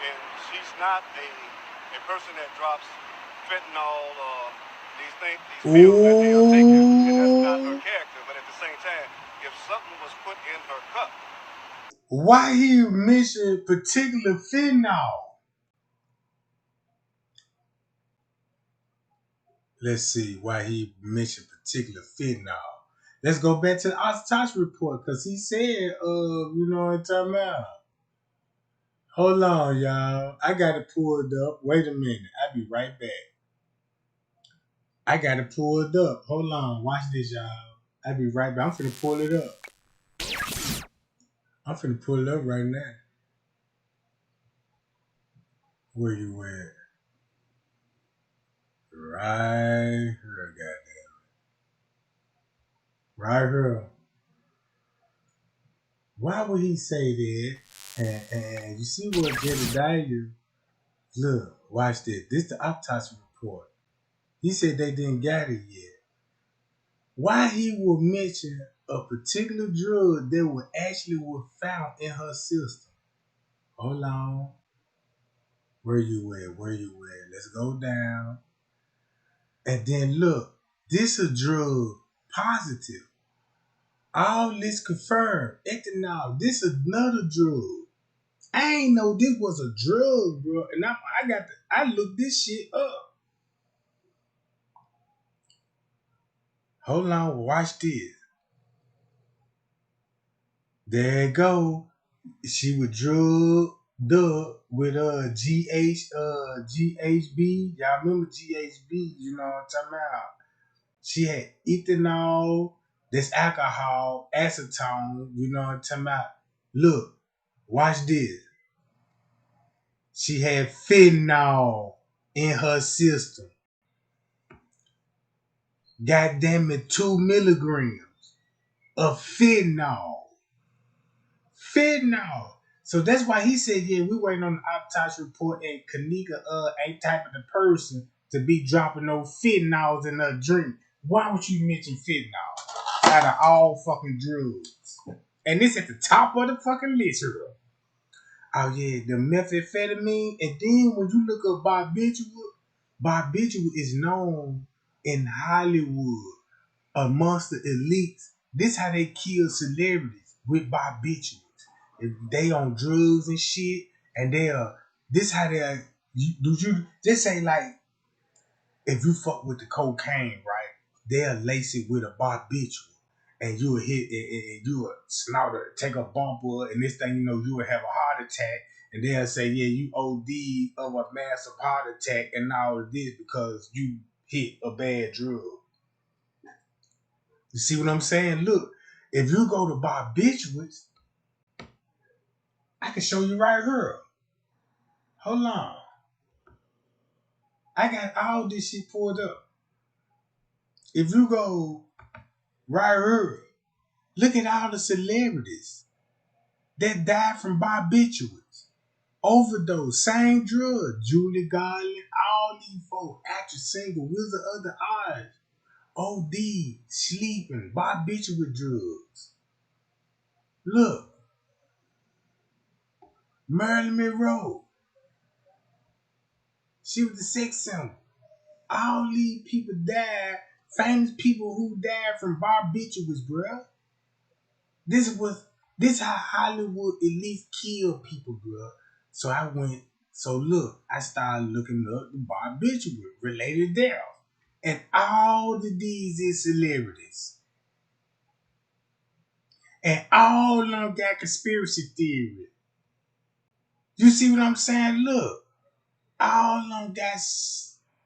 [SPEAKER 2] and she's not a person that drops fentanyl, these pills that they are taking, and that's not her character. But at the same time, if something was put in her cup.
[SPEAKER 1] Why he mentioned particular fentanyl? Let's see why he mentioned particular fentanyl. Let's go back to the autopsy report, because he said, you know what I'm talking about. Hold on, y'all. I got it pulled up. Wait a minute. I'll be right back. I got it pulled up. Hold on. Watch this, y'all. I'll be right back. I'm finna pull it up. I'm finna pull it up right now. Where you at? Right here, goddamn. Right here. Why would he say that? And you see what Jedediah, look, watch this. This is the autopsy report. He said they didn't got it yet. Why he would mention a particular drug that was actually found in her system? Hold on. Where you at? Let's go down. And then look, this is drug positive. All this confirmed. Ethanol, this is another drug. I ain't know this was a drug, bro. And I looked this shit up. Hold on, watch this. There you go. She was drugged up with GHB. Y'all remember GHB? You know what I'm talking about? She had ethanol, that's alcohol, acetone. You know what I'm talking about? Look, watch this. She had fentanyl in her system. God damn it, 2 milligrams of fentanyl. Fentanyl. So that's why he said, yeah, we waiting on the autopsy report, and Kenneka ain't type of the person to be dropping those fentanyls in her drink. Why would you mention fentanyl out of all fucking drugs? And this at the top of the fucking list here. Oh yeah, the methamphetamine. And then when you look up barbiturate is known in Hollywood amongst the elites. This how they kill celebrities, with barbiturates. If they on drugs and shit, and this how they are. You just say, like, if you fuck with the cocaine, right? They'll lace it with a barbiturate, and you will hit and you will snort it, take a bumper, and this thing, you know, you will have a heart attack, and they'll say, yeah, you OD of a massive heart attack and all of this because you hit a bad drug. You see what I'm saying? Look, if you go to barbiturates, I can show you right here. Hold on. I got all this shit pulled up. If you go right here, look at all the celebrities that died from barbiturates. Overdose, same drug. Julie Garland, all these folks, actress, singer, Wizard of the Oz, OD, sleeping, barbiturate drugs. Look, Marilyn Monroe. She was the sex symbol. All these people died, famous people who died from barbiturates, bruh. This how Hollywood at least killed people, bruh. So look, I started looking up the barbiturate related death. And all of these is celebrities. And all of them got conspiracy theory. You see what I'm saying? Look, all of them got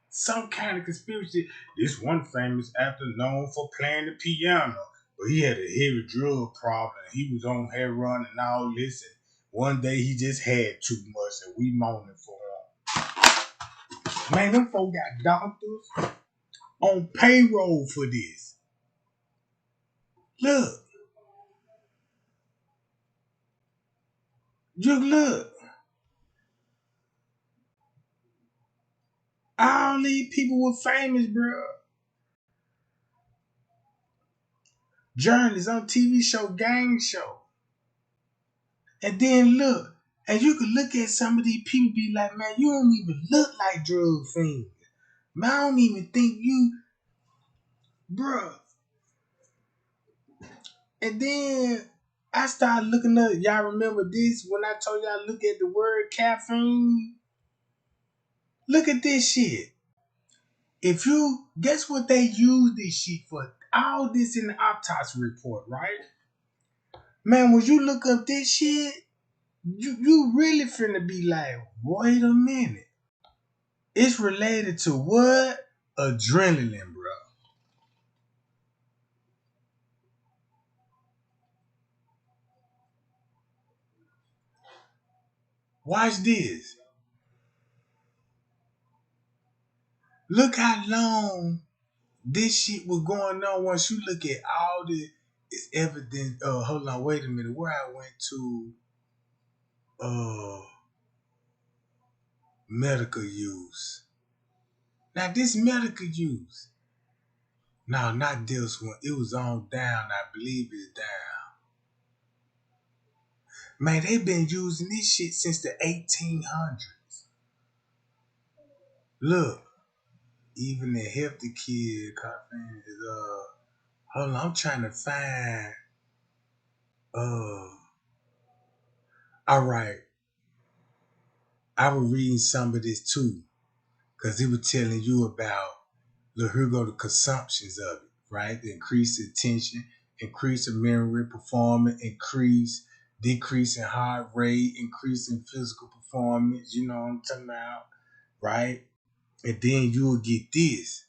[SPEAKER 1] some kind of conspiracy. This one famous actor known for playing the piano, but he had a heavy drug problem. He was on heroin and all this. And one day he just had too much, and we mourning for him. Man, them folk got doctors on payroll for this. Look. Look. All these people were famous, bro. Journalists on TV show, gang show. And then look, and you can look at some of these people be like, man, you don't even look like drug fiends. Man, I don't even think you, bruh. And then I started looking up, y'all remember this when I told y'all look at the word caffeine? Look at this shit. If you, guess what they use this shit for? All this in the autopsy report, right? Man, when you look up this shit, you really finna be like, wait a minute. It's related to what? Adrenaline, bro. Watch this. Look how long this shit was going on once you look at all the it's evidence. Hold on, wait a minute. Where I went to medical use. Now this medical use. No, not this one. It was on down. I believe it's down. Man, they've been using this shit since the 1800s. Look, even the healthy kid coughing is hold on, I'm trying to find all right. I was reading some of this too, because it was telling you about look, here go the consumptions of it, right? The increase in attention, increase in memory, performance, decrease in heart rate, increase in physical performance, you know what I'm talking about, right? And then you will get this.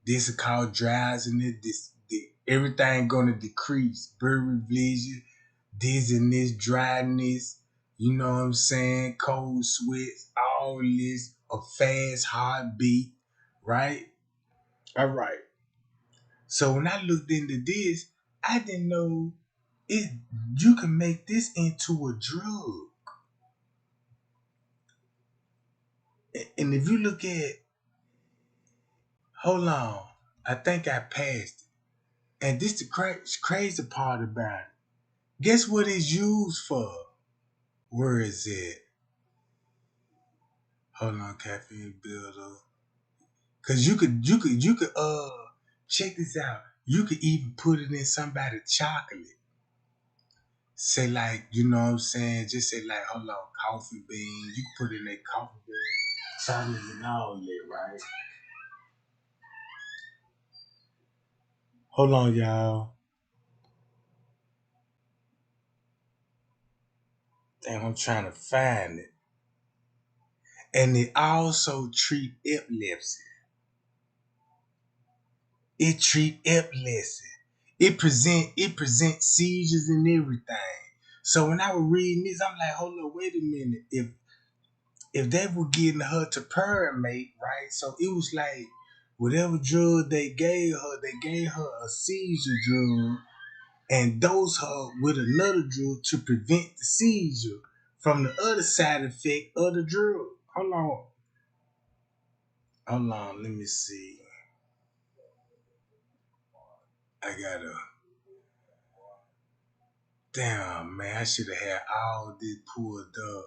[SPEAKER 1] This is called drowsiness. Everything gonna decrease. Blurry vision, dizziness, dryness. You know what I'm saying? Cold sweats, all this, a fast heartbeat, right? All right. So when I looked into this, I didn't know it. You can make this into a drug. And if you look at, hold on, I think I passed it. And this the crazy part about it. Guess what it's used for? Where is it? Hold on, caffeine builder. Cause you could check this out. You could even put it in somebody's chocolate. Say like, you know what I'm saying? Just say like, hold on, coffee beans. You can put it in a coffee bean, chocolate and all that, right? Hold on, y'all. Damn, I'm trying to find it. And it also treat epilepsy. It treat epilepsy. It presents seizures and everything. So when I was reading this, I'm like, hold on, wait a minute. If they were getting her to pyramid, right? So it was like whatever drug they gave her a seizure drug and dose her with another drug to prevent the seizure from the other side effect of the drug. Hold on, let me see. I gotta. Damn, man, I should have had all this pulled up.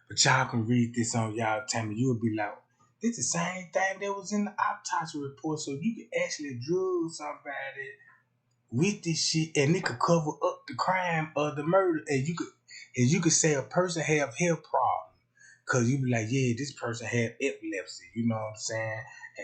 [SPEAKER 1] But y'all can read this on y'all time. You'll be like, It's the same thing that was in the autopsy report. So you can actually drug somebody with this shit, and it could cover up the crime or the murder, and you could say a person have health problems, cause you be like, yeah, this person have epilepsy, you know what I'm saying,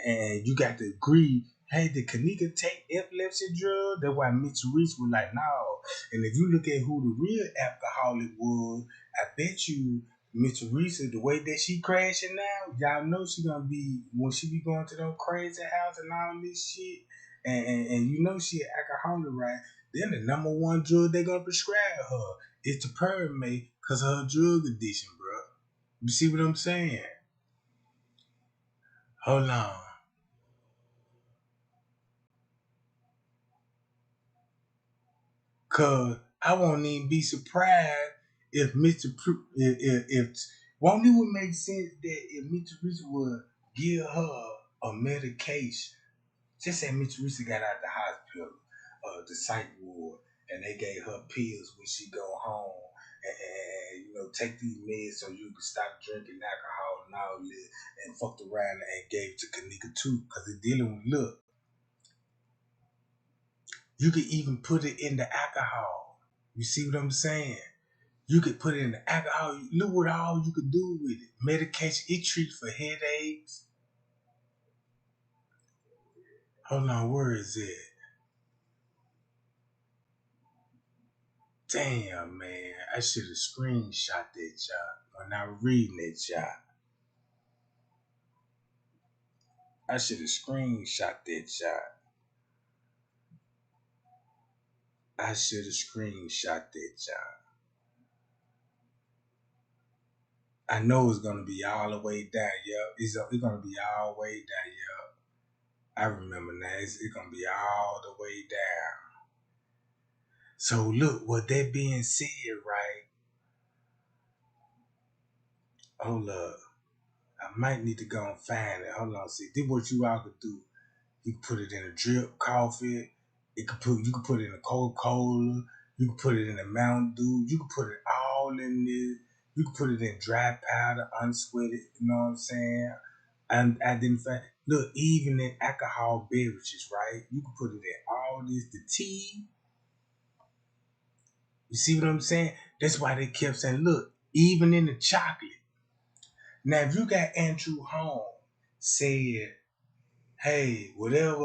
[SPEAKER 1] and you got to agree. Hey, did Kenneka take epilepsy drug? That's why Mitch Reese was like, no. And if you look at who the real alcoholic was, I bet you Mitch Reese, the way that she crashing now, y'all know she gonna be, when she be going to them crazy house and all this shit, and you know she an alcoholic, right? Then the number one drug they gonna prescribe her is the Pyramid, cause of her drug addiction, bro. You see what I'm saying? Hold on. Cause I won't even be surprised if if won't it would make sense that if Mr. Reese would give her a medication. Just say Miss Teresa got out the hospital, the psych ward, and they gave her pills when she go home, and you know, take these meds so you can stop drinking alcohol and all this, and fucked around and gave it to Kenneka too, because it's dealing with, look, you could even put it in the alcohol. You see what I'm saying? You could put it in the alcohol. Look what all you could do with it. Medication, it treats for headaches. Hold on, where is it? Damn, man, I should have screenshot that job when I was reading that job. I should have screenshot that job. I should have screenshot that job. I know it's gonna be all the way down, yo. It's gonna be all the way down, yo. I remember now. It's gonna be all the way down. So look, with that being said, right? Hold up. I might need to go and find it. Hold on, see. This what you all could do. You can put it in a drip coffee. You can put it in a Coca-Cola. You can put it in a Mountain Dew. You can put it all in this. You can put it in dry powder, unsweated. You know what I'm saying? And identify. Look, even in alcohol beverages, right? You can put it in all this. The tea. You see what I'm saying? That's why they kept saying, look, even in the chocolate. Now, if you got Andrew Holmes said, hey, whatever,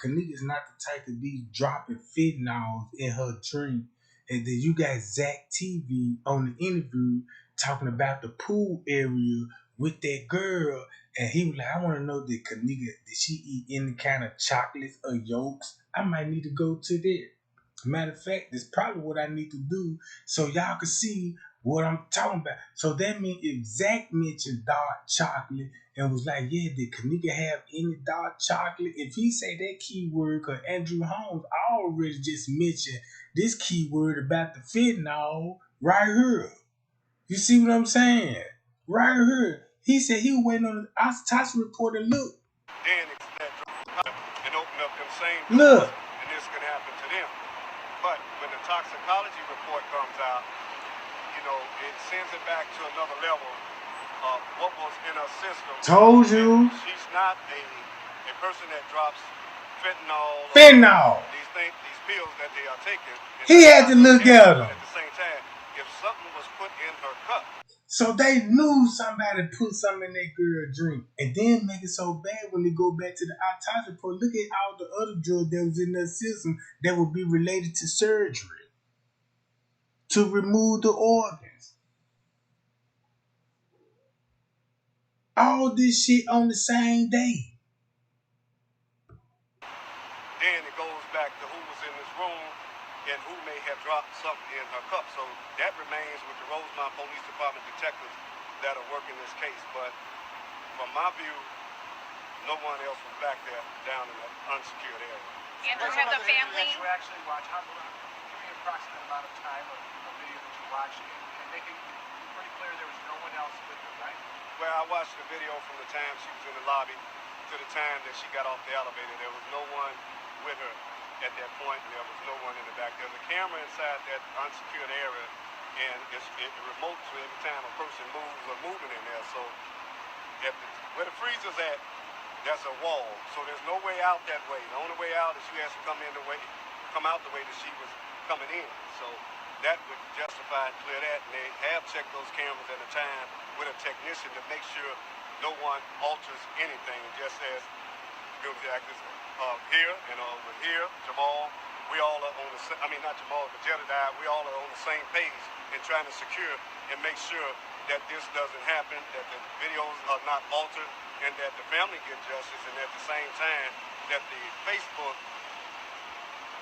[SPEAKER 1] Kenneka's not the type to be dropping fentanyl in her drink. And then you got Zach TV on the interview talking about the pool area with that girl. And he was like, I want to know, did she eat any kind of chocolates or yolks? I might need to go to that. Matter of fact, that's probably what I need to do so y'all can see what I'm talking about. So that means if Zach mentioned dark chocolate and was like, yeah, did Kenneka have any dark chocolate? If he say that keyword, because Andrew Holmes already just mentioned this keyword about the fentanyl right here. You see what I'm saying? Right here. He said he was waiting on the autopsy report to look.
[SPEAKER 2] Then and open up them same
[SPEAKER 1] doors,
[SPEAKER 2] and this can happen to them. But when the toxicology report comes out, you know, it sends it back to another level of what was in her system.
[SPEAKER 1] Told you.
[SPEAKER 2] And she's not a person that drops fentanyl. These pills that they are taking.
[SPEAKER 1] He had to look at them.
[SPEAKER 2] At the same time, if something was put in her cup.
[SPEAKER 1] So they knew somebody put something in that girl's drink, and then make it so bad when they go back to the autopsy report. Look at all the other drugs that was in their system that would be related to surgery to remove the organs. All this shit on the same day.
[SPEAKER 2] Then it goes back to who was in this room and who may have dropped something in her cup. So that remains with the Rosemont Police Department detectives that are working this case. But from my view, no one else was back there down in the unsecured area.
[SPEAKER 8] Andrew, had the family...
[SPEAKER 7] That you actually watch, give me an approximate amount of time of video that you watched, and make it pretty clear there was no one else with her, right?
[SPEAKER 2] Well, I watched the video from the time she was in the lobby to the time that she got off the elevator. There was no one with her at that point, and there was no one in the back. There's a camera inside that unsecured area, and it remotes every time a person moves or moving in there. So where the freezer's at, there's a wall, so there's no way out that way. The only way out is you has to come out the way that she was coming in. So that would justify and clear that. And they have checked those cameras at a time with a technician to make sure no one alters anything. Just as security actors here and over here, Jamal, we all are on the same, I mean not Jamal, but Jedediah, we all are on the same page in trying to secure and make sure that this doesn't happen, that the videos are not altered, and that the family get justice, and at the same time that the Facebook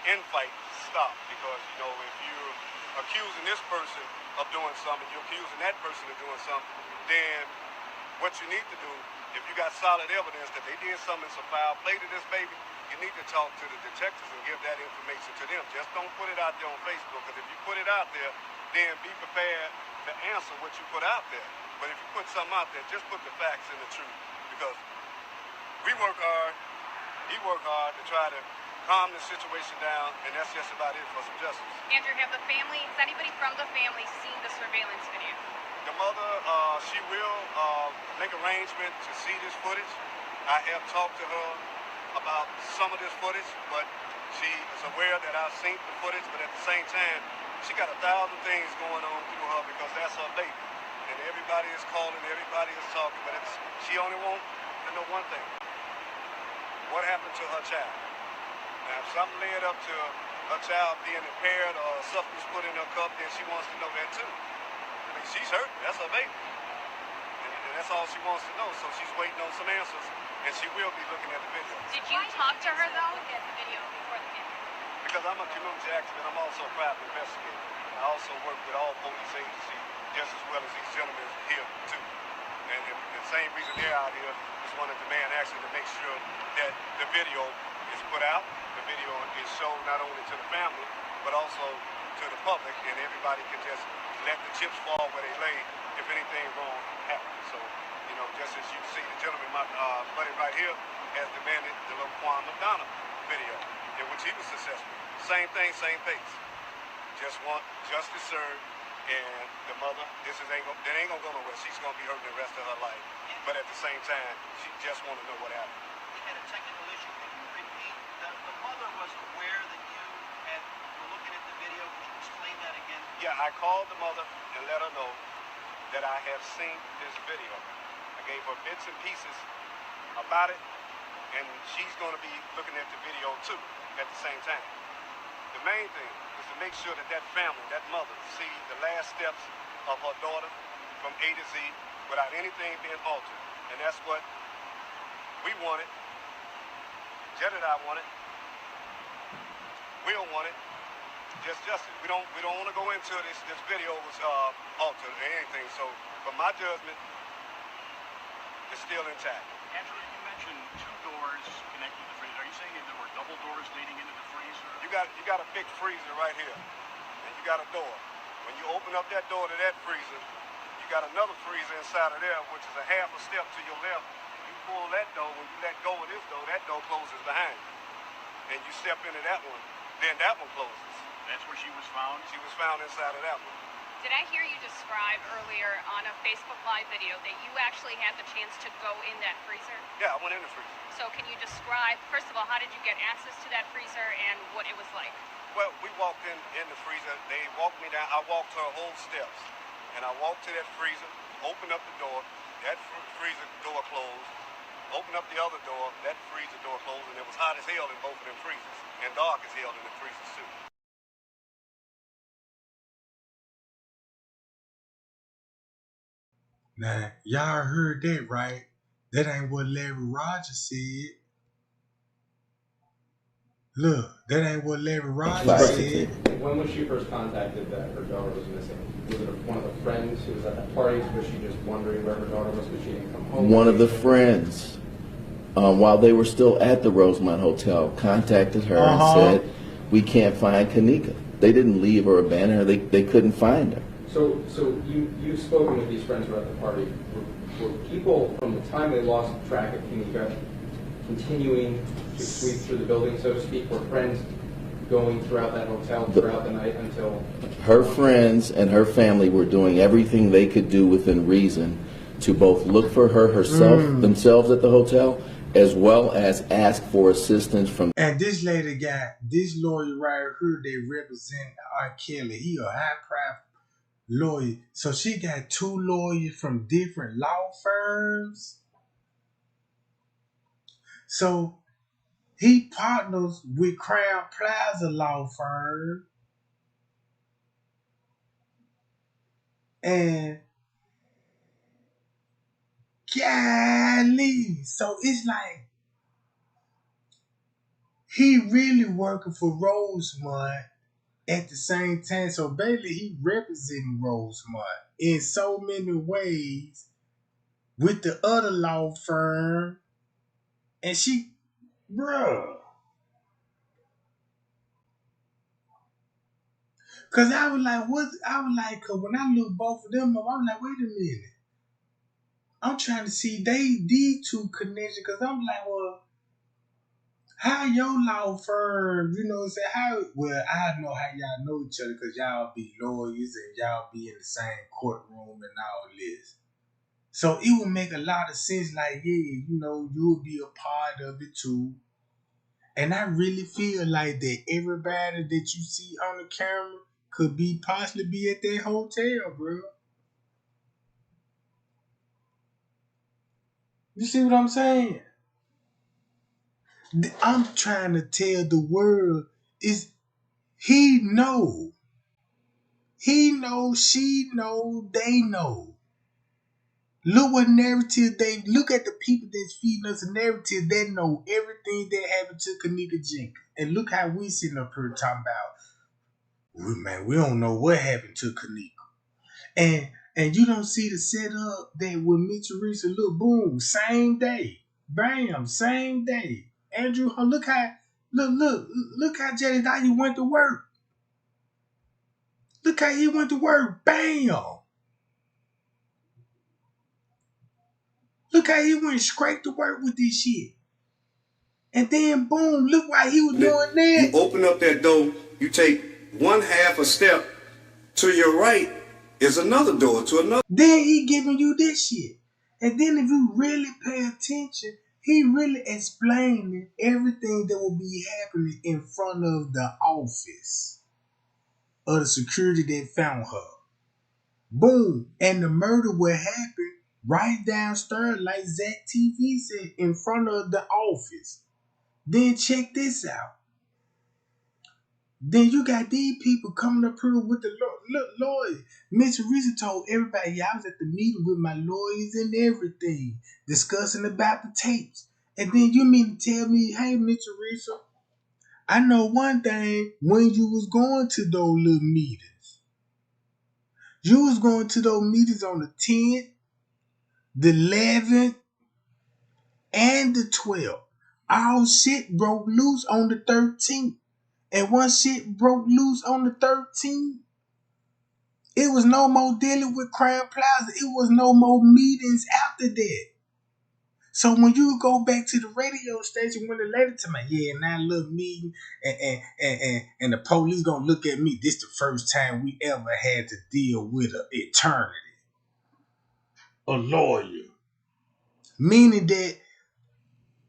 [SPEAKER 2] infight stop. Because, you know, if you're accusing this person of doing something, you're accusing that person of doing something, then what you need to do, if you got solid evidence that they did something, some foul play to this baby, you need to talk to the detectives and give that information to them. Just don't put it out there on Facebook, because if you put it out there, then be prepared to answer what you put out there. But if you put something out there, just put the facts and the truth. Because we work hard, he worked hard to try to calm the situation down, and that's just about it for some justice.
[SPEAKER 8] Andrew, has anybody from the family seen the surveillance video?
[SPEAKER 2] The mother, she will make arrangement to see this footage. I have talked to her about some of this footage, but she is aware that I've seen the footage, but at the same time, she got 1,000 things going on through her because that's her baby. And everybody is calling, everybody is talking, but she only wants to know one thing. What happened to her child? Now, if something led up to her child being impaired or substance put in her cup, then she wants to know that too. I mean, she's hurt. That's her baby. And that's all she wants to know. So she's waiting on some answers, and she will be looking at the video.
[SPEAKER 8] Did you talk to her, though? Look at the video before the video.
[SPEAKER 2] Because I'm a community activist, I'm also a private investigator. I also work with all police agencies just as well as these gentlemen here too. And the same reason they're out here is one of demand action to make sure that the video is put out, the video is shown not only to the family, but also to the public, and everybody can just let the chips fall where they lay if anything wrong happens. So, you know, just as you see the gentleman, my buddy right here, has demanded the little Quan McDonough video, in which he was successful. Same thing, same pace. Just want justice served, and the mother, that ain't gonna go nowhere. She's gonna be hurting the rest of her life. But at the same time, she just want to know what happened.
[SPEAKER 9] We had a technical issue. Can you repeat? The mother was aware that you were looking at the video. Could you explain that again?
[SPEAKER 2] Yeah, I called the mother and let her know that I have seen this video. I gave her bits and pieces about it, and she's going to be looking at the video too at the same time. The main thing is to make sure that family, that mother, see the last steps of her daughter from A to Z without anything being altered. And that's what we wanted. Jedediah wanted. Will wanted. Just justice. We don't want to go into this video was altered or anything. So, but my judgment is still intact.
[SPEAKER 7] Andrew, you mentioned 2 doors connecting to the freezer. Are you saying there were double doors leading into the freezer?
[SPEAKER 2] You got a big freezer right here, and you got a door. When you open up that door to that freezer, you got another freezer inside of there, which is a half a step to your left. You pull that door, when you let go of this door, that door closes behind you. And you step into that one, then that one closes.
[SPEAKER 7] That's where she was found?
[SPEAKER 2] She was found inside of that one.
[SPEAKER 8] Did I hear you describe earlier on a Facebook Live video that you actually had the chance to go in that freezer?
[SPEAKER 2] Yeah, I went in the freezer.
[SPEAKER 8] So can you describe, first of all, how did you get access to that freezer and what it was like?
[SPEAKER 2] Well, we walked in the freezer. They walked me down. I walked her whole steps. And I walked to that freezer, opened up the door. That freezer door closed. Opened up the other door. That freezer door closed. And it was hot as hell in both of them freezers. And dark as hell in the freezers, too.
[SPEAKER 1] Now, y'all heard that right. That ain't what Larry Rogers said. Look, that ain't what Larry Rogers said.
[SPEAKER 10] When was she first contacted that her daughter was missing? Was it one of the friends who was at the party? Was she just wondering where her daughter was because she didn't come home?
[SPEAKER 3] One of the friends, while they were still at the Rosemont Hotel, contacted her and said, "We can't find Kenneka." They didn't leave or abandon her. They couldn't find her.
[SPEAKER 10] So you've spoken with these friends who were at the party. Were people from the time they lost track of Kenneka continuing to sweep through the building, so to speak? Were friends going throughout that hotel throughout the night until...
[SPEAKER 3] Her friends and her family were doing everything they could do within reason
[SPEAKER 5] to both look for her herself, themselves at the hotel, as well as ask for assistance from.
[SPEAKER 1] And this lady got this lawyer right here. They represent R. Kelly. He a high-profile lawyer. So she got 2 lawyers from different law firms. So he partners with Crown Plaza law firm. And golly, so it's like he really working for Rosemont at the same time. So basically he representing Rosemont in so many ways with the other law firm. And she, bruh. Cause I was like, cause when I look both of them up, I was like, wait a minute. I'm trying to see these 2 connections, cause I'm like, well, how your law firm, you know what I'm saying? I know how y'all know each other because y'all be lawyers and y'all be in the same courtroom and all this. So it would make a lot of sense, like, yeah, you know, you'll be a part of it too. And I really feel like that everybody that you see on the camera could be possibly be at that hotel, bro. You see what I'm saying? I'm trying to tell the world is he know. He knows, she knows, they know. Look what narrative look at the people that's feeding us a narrative that know everything that happened to Kenneka Jenkins. And look how we sitting up here talking about, we don't know what happened to Kenneka. And you don't see the setup that with Mitchell Reese, look, boom, same day. Bam, same day. Andrew, look how Jedediah went to work. Look how he went to work. Bam. Look how he went straight to work with this shit. And then boom, look why he was doing that.
[SPEAKER 6] You open up that door, you take 1/2 a step to your right is another door to another.
[SPEAKER 1] Then he giving you this shit. And then if you really pay attention, he really explaining everything that will be happening in front of the office of the security that found her. Boom. And the murder will happen right downstairs, like Zach TV said, in front of the office. Then check this out. Then you got these people coming up here with the lawyers. Mr. Risa told everybody, yeah, I was at the meeting with my lawyers and everything, discussing about the tapes. And then you mean to tell me, hey, Mr. Risa, I know one thing, when you was going to those little meetings, you was going to those meetings on the 10th, the 11th, and the 12th. All shit broke loose on the 13th. And once shit broke loose on the 13th, it was no more dealing with Crown Plaza. It was no more meetings after that. So when you go back to the radio station, when the lady tell me, yeah, now little meeting, and the police gonna look at me, this the first time we ever had to deal with an attorney, a lawyer. Meaning that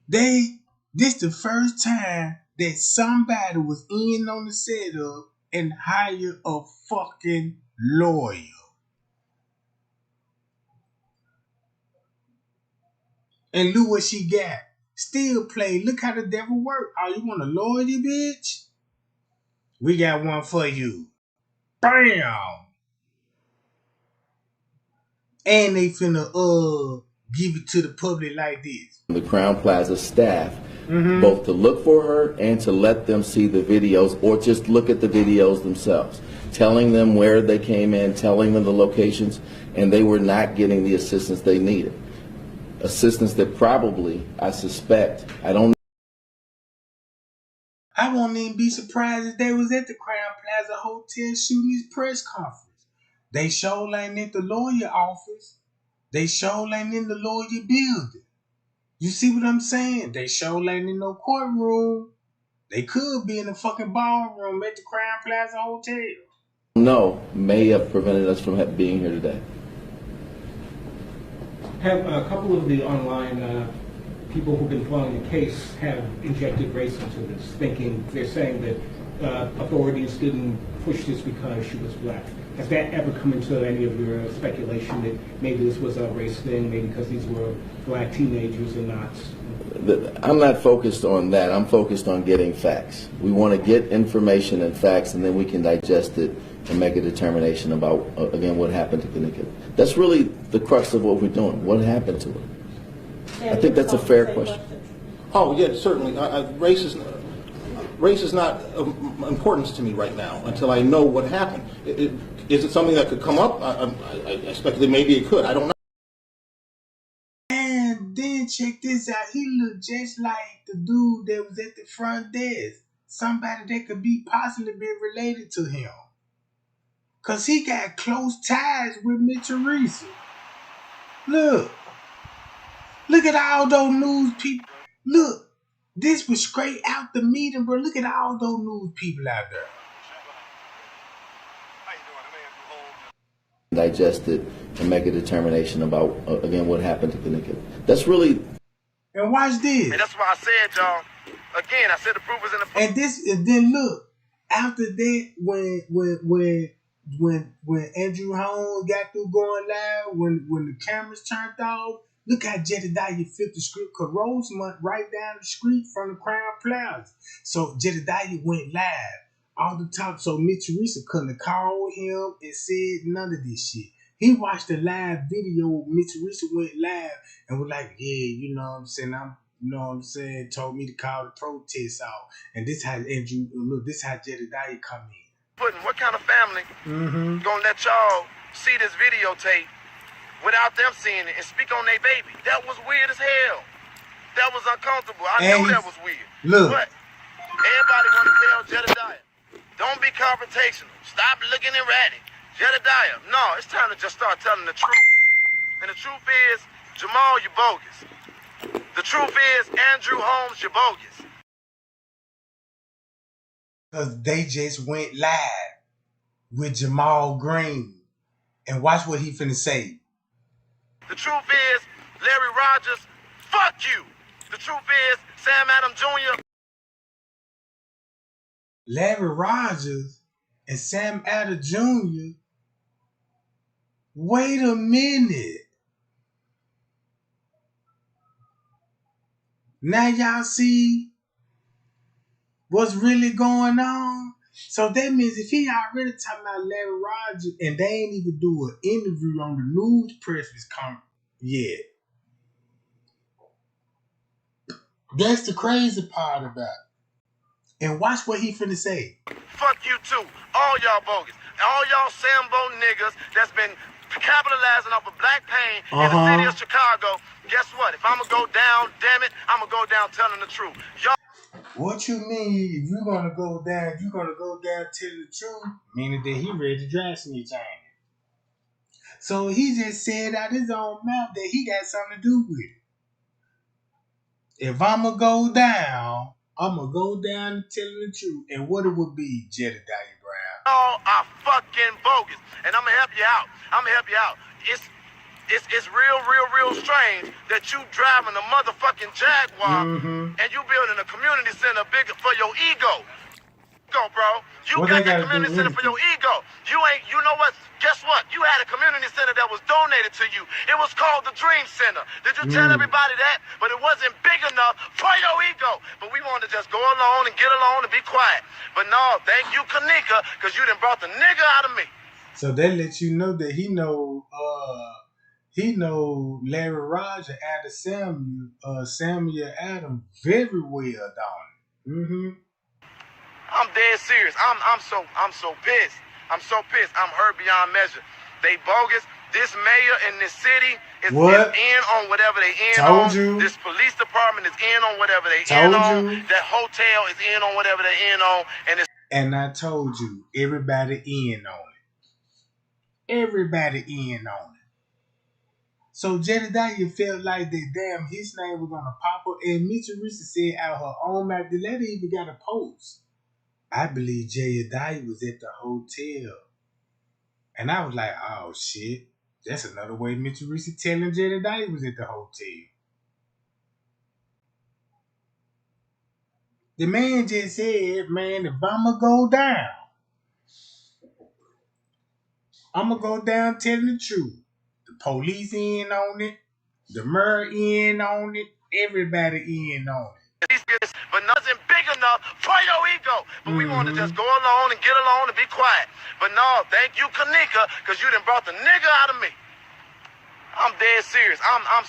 [SPEAKER 1] this the first time that somebody was in on the setup and hired a fucking lawyer. And look what she got. Still play. Look how the devil work. Oh, you want a lawyer, bitch? We got one for you. Bam! And they finna give it to the public like this.
[SPEAKER 5] The Crown Plaza staff, both to look for her and to let them see the videos or just look at the videos themselves, telling them where they came in, telling them the locations, and they were not getting the assistance they needed. Assistance that probably, I suspect, I won't
[SPEAKER 1] even be surprised if they was at the Crown Plaza Hotel shooting his press conference. They sure ain't at the lawyer office. They sure ain't in the lawyer building. You see what I'm saying? They sure ain't in no courtroom. They could be in the fucking ballroom at the Crown Plaza Hotel.
[SPEAKER 5] know may have prevented us from being here today.
[SPEAKER 11] Have a couple of the online people who've been following the case have injected race into this, they're saying that authorities didn't push this because she was black. Has that ever come into any of your speculation that maybe this was a race thing, maybe because these were black teenagers and not?
[SPEAKER 5] I'm not focused on that. I'm focused on getting facts. We want to get information and facts, and then we can digest it and make a determination about, again, what happened to Kenneka. That's really the crux of what we're doing. What happened to her? I think that's a fair question.
[SPEAKER 12] Oh, yeah, certainly. Race is not importance to me right now until I know what happened. Is it something that could come up? I speculate maybe it could. I don't know.
[SPEAKER 1] And then check this out. He looked just like the dude that was at the front desk. Somebody that could be possibly be related to him. Because he got close ties with Miss Teresa. Look at all those news people. Look, this was straight out the meeting, bro. Look at all those news people out there.
[SPEAKER 5] Digest it and make a determination about, again, what happened to Kenneka. That's really...
[SPEAKER 1] And watch this.
[SPEAKER 5] And that's why I said, y'all, again, I said the proof is in the...
[SPEAKER 1] And then look, after that, when Andrew Holmes got through going live, when the cameras turned off, look how Jedediah flipped the script, because Rose went right down the street from the Crown Plaza. So Jedediah went live all the time. So Miss Teresa couldn't have called him and said none of this shit. He watched the live video. Miss Teresa went live and was like, yeah, you know what I'm saying, told me to call the protest out. And this how Andrew, look, this how Jedediah come in.
[SPEAKER 5] What kind of family gonna let y'all see this videotape without them seeing it and speak on their baby? That was weird as hell. That was uncomfortable. I knew that was weird.
[SPEAKER 1] Look.
[SPEAKER 5] But everybody want to tell Jedediah, don't be confrontational. Stop looking erratic. Jedediah, no, it's time to just start telling the truth. And the truth is, Jamal, you're bogus. The truth is, Andrew Holmes, you're bogus.
[SPEAKER 1] Because they just went live with Jamal Green. And watch what he finna say.
[SPEAKER 5] The truth is, Larry Rogers, fuck you. The truth is, Sam Adams Jr.
[SPEAKER 1] Larry Rogers and Sam Adams Jr. Wait a minute. Now y'all see what's really going on? So that means if he already talking about Larry Rogers and they ain't even do an interview on the news press conference yet. That's the crazy part about it. And watch what he finna say.
[SPEAKER 5] Fuck you too. All y'all bogus. All y'all Sambo niggas that's been capitalizing off of black pain in the city of Chicago. Guess what? If I'ma go down, damn it, I'ma go down telling the truth. Y'all.
[SPEAKER 1] What you mean? If you're gonna go down, you're gonna go down telling the truth, meaning that he ready to drag snitch on it. So he just said out his own mouth that he got something to do with it. If I'ma go down, I'ma go down telling the truth. And what it would be, Jedediah Brown.
[SPEAKER 5] Y'all are fucking bogus. And I'ma help you out. It's real strange that you driving a motherfucking Jaguar and you building a community center bigger for your ego. Bro. You got the community center for your ego. You know what? Guess what? You had a community center that was donated to you. It was called the Dream Center. Did you tell everybody that? But it wasn't big enough for your ego. But we wanted to just go along and get along and be quiet. But no, thank you, Kenneka, because you done brought the nigga out of me.
[SPEAKER 1] So that lets you know that he know Larry Rogers and Samuel Adams very well, don't he?
[SPEAKER 5] I'm dead serious. I'm so pissed. I'm so pissed. I'm hurt beyond measure. They bogus. This mayor in this city is in on whatever they in on. This police department is in on whatever they in on. That hotel is in on whatever they in on.
[SPEAKER 1] And I told you, everybody in on it. Everybody in on it. So Jedediah felt like that damn his name was gonna pop up. And Miss Teresa said out her own mouth, the lady even got a post. I believe Jedediah was at the hotel. And I was like, oh shit. That's another way Mitchell Reese telling Jedediah was at the hotel. The man just said, man, if I'ma go down, I'ma go down telling the truth. The police in on it, the mayor in on it, everybody in on it.
[SPEAKER 5] But nothing big enough for your ego. But we want to just go along and get along and be quiet. But no, thank you, Kenneka, because you done brought the nigga out of me. I'm dead serious. I'm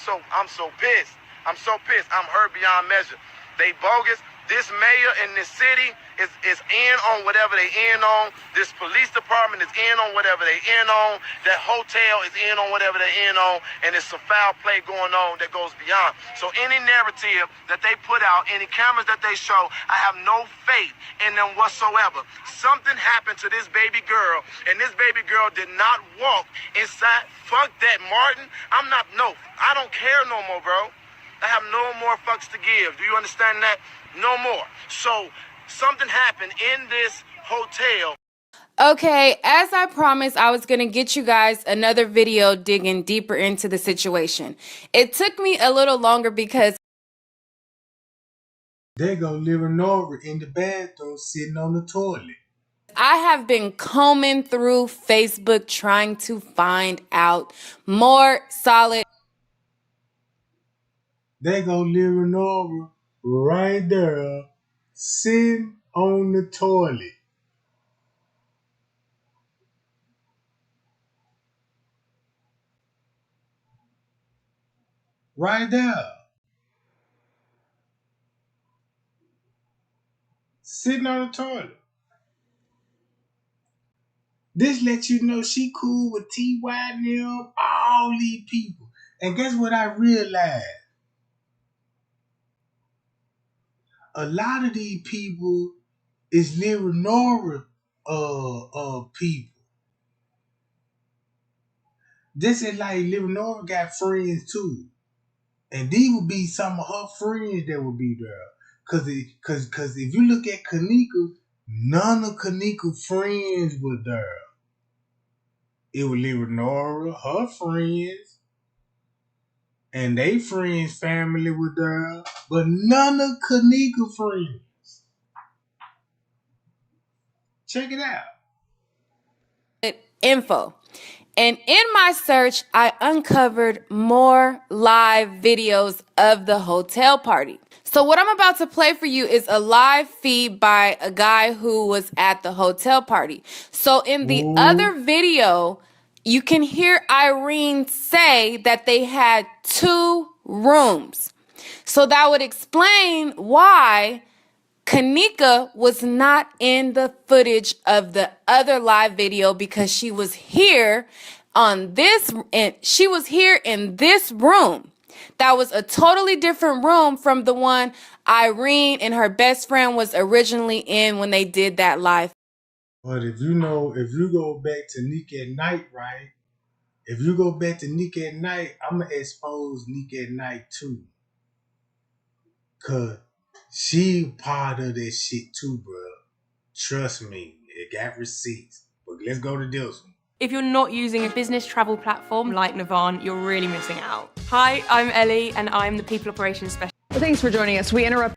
[SPEAKER 5] so pissed. I'm so pissed. I'm hurt beyond measure. They bogus. This mayor in this city is in on whatever they in on. This police department is in on whatever they in on. That hotel is in on whatever they in on. And it's some foul play going on that goes beyond. So any narrative that they put out, any cameras that they show, I have no faith in them whatsoever. Something happened to this baby girl, and this baby girl did not walk inside. Fuck that, Martin. I don't care no more, bro. I have no more fucks to give. Do you understand that? No more. So something happened in this hotel.
[SPEAKER 13] Okay, as I promised, I was going to get you guys another video digging deeper into the situation. It took me a little longer because
[SPEAKER 1] They go living Nora in the bathroom sitting on the toilet.
[SPEAKER 13] I have been combing through Facebook trying to find out more solid.
[SPEAKER 1] They go living Nora right there sitting on the toilet. Right there. Sitting on the toilet. This lets you know she cool with T.Y. and them, all these people. And guess what I realized? A lot of these people is living Nora people. This is like living Nora got friends too. And these would be some of her friends that would be there. Cause if you look at Kenneka, none of Kenneka's friends were there. It was living Nora, her friends, and they friends' family were there, but none of Kenneka's friends. Check it out.
[SPEAKER 13] Info. And in my search, I uncovered more live videos of the hotel party. So what I'm about to play for you is a live feed by a guy who was at the hotel party. So in the other video, you can hear Irene say that they had 2 rooms. So that would explain why Kenneka was not in the footage of the other live video, because she was here on this, and she was here in this room. That was a totally different room from the one Irene and her best friend was originally in when they did that live.
[SPEAKER 1] But if you go back to Nick at Night, right? If you go back to Nick at Night, I'm going to expose Nick at Night too. Because she part of that shit too, bro. Trust me, it got receipts. But let's go to this one.
[SPEAKER 14] If you're not using a business travel platform like Navan, you're really missing out. Hi, I'm Ellie, and I'm the People Operations Specialist.
[SPEAKER 15] Well, thanks for joining us. We interrupt.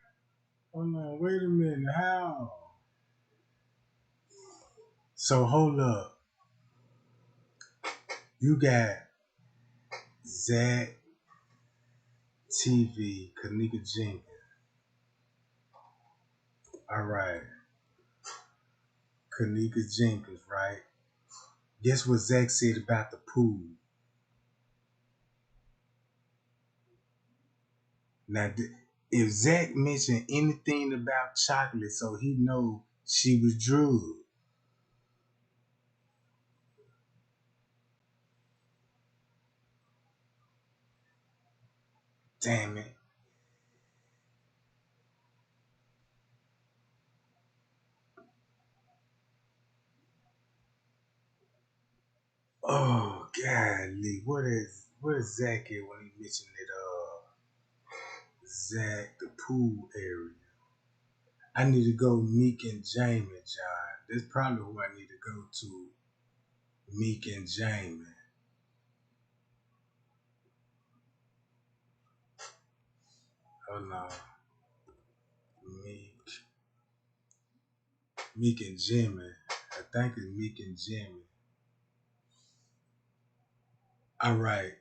[SPEAKER 1] Oh no, wait a minute. How? So hold up. You got Zach TV, Kenneka Jenkins. All right. Kenneka Jenkins, right? Guess what Zach said about the pool? Now, if Zach mentioned anything about chocolate, so he know she was drugged. Damn it. Oh, golly. What is Zach at when he mentioned it? Zach, the pool area. I need to go Meek and Jamie, John. That's probably who I need to go to. Meek and Jamie. Hold on. Meek and Jimmy. I think it's Meek and Jimmy. All right.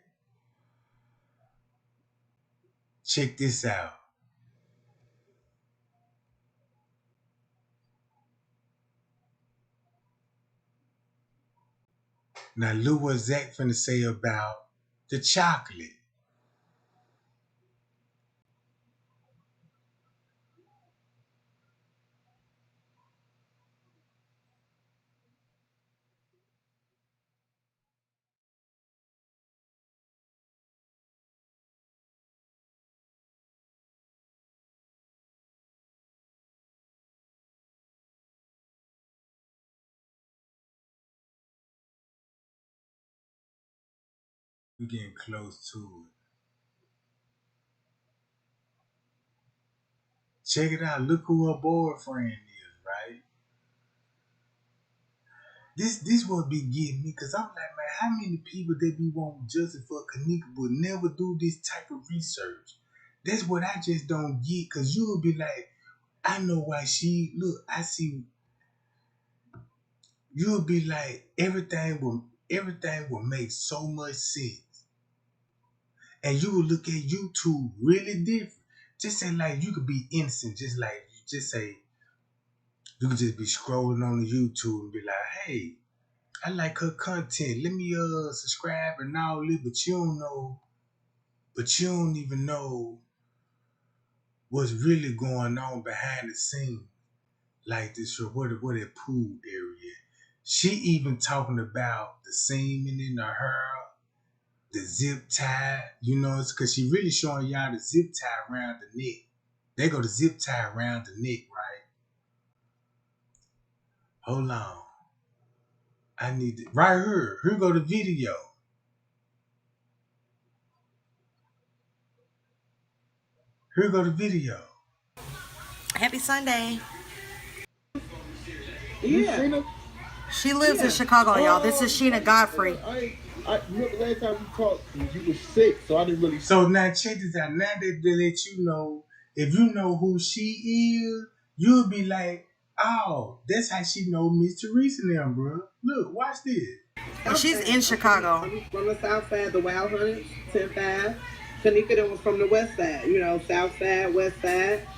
[SPEAKER 1] Check this out. Now look what Zach finna say about the chocolate. We're getting close to it. Check it out. Look who her boyfriend is, right? This what be getting me, cause I'm like, man, how many people that be wanting justice for Kenneka but never do this type of research? That's what I just don't get, cause you will be like, I know why she look. I see. You will be like, everything will make so much sense, and you will look at YouTube really different. Just say like you could be innocent, just say you could just be scrolling on the YouTube and be like, hey, I like her content. Let me subscribe and all this, but you don't even know what's really going on behind the scenes. Like this, where that pool area. She even talking about the semen in her hair, the zip tie. You know, it's because she really showing y'all the zip tie around the neck. They go to zip tie around the neck, right? Hold on. I need to, right here. Here go the video. Here go the video.
[SPEAKER 15] Happy Sunday.
[SPEAKER 16] Yeah.
[SPEAKER 15] She lives in Chicago, y'all. This is Sheena Godfrey.
[SPEAKER 16] I remember last time we talked, you was sick, so I didn't really.
[SPEAKER 1] So now check this out. Now that they let you know, if you know who she is, you'll be like, oh, that's how she know Miss Teresa now, bro. Look, watch this.
[SPEAKER 15] And she's in Chicago.
[SPEAKER 16] I'm from the south side, the Wild Hunters, 10-5. Kenneka then was from the west side, you know, south side, west side.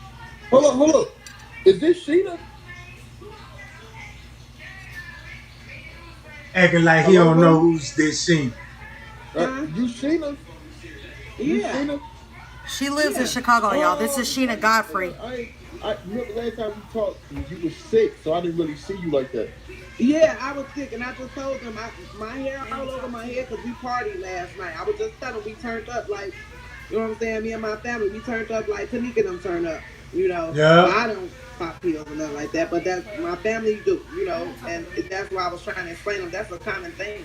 [SPEAKER 16] Hold up. Is this Sheena?
[SPEAKER 1] Acting like he don't know who's this Sheena.
[SPEAKER 16] You Sheena?
[SPEAKER 15] Yeah. She lives in Chicago, y'all. This is Sheena Godfrey.
[SPEAKER 16] I remember last time we talked, you was sick, so I didn't really see you like that. Yeah, I was sick, and I just told them my hair all over my head because we partied last night. I was just telling them we turned up like, you know what I'm saying? Me and my family, we turned up like Kenneka them turned up, you know.
[SPEAKER 1] Yeah.
[SPEAKER 16] I don't pop pills or nothing like that, but that's my family do, you know, and that's why I was trying to explain them. That's a common thing.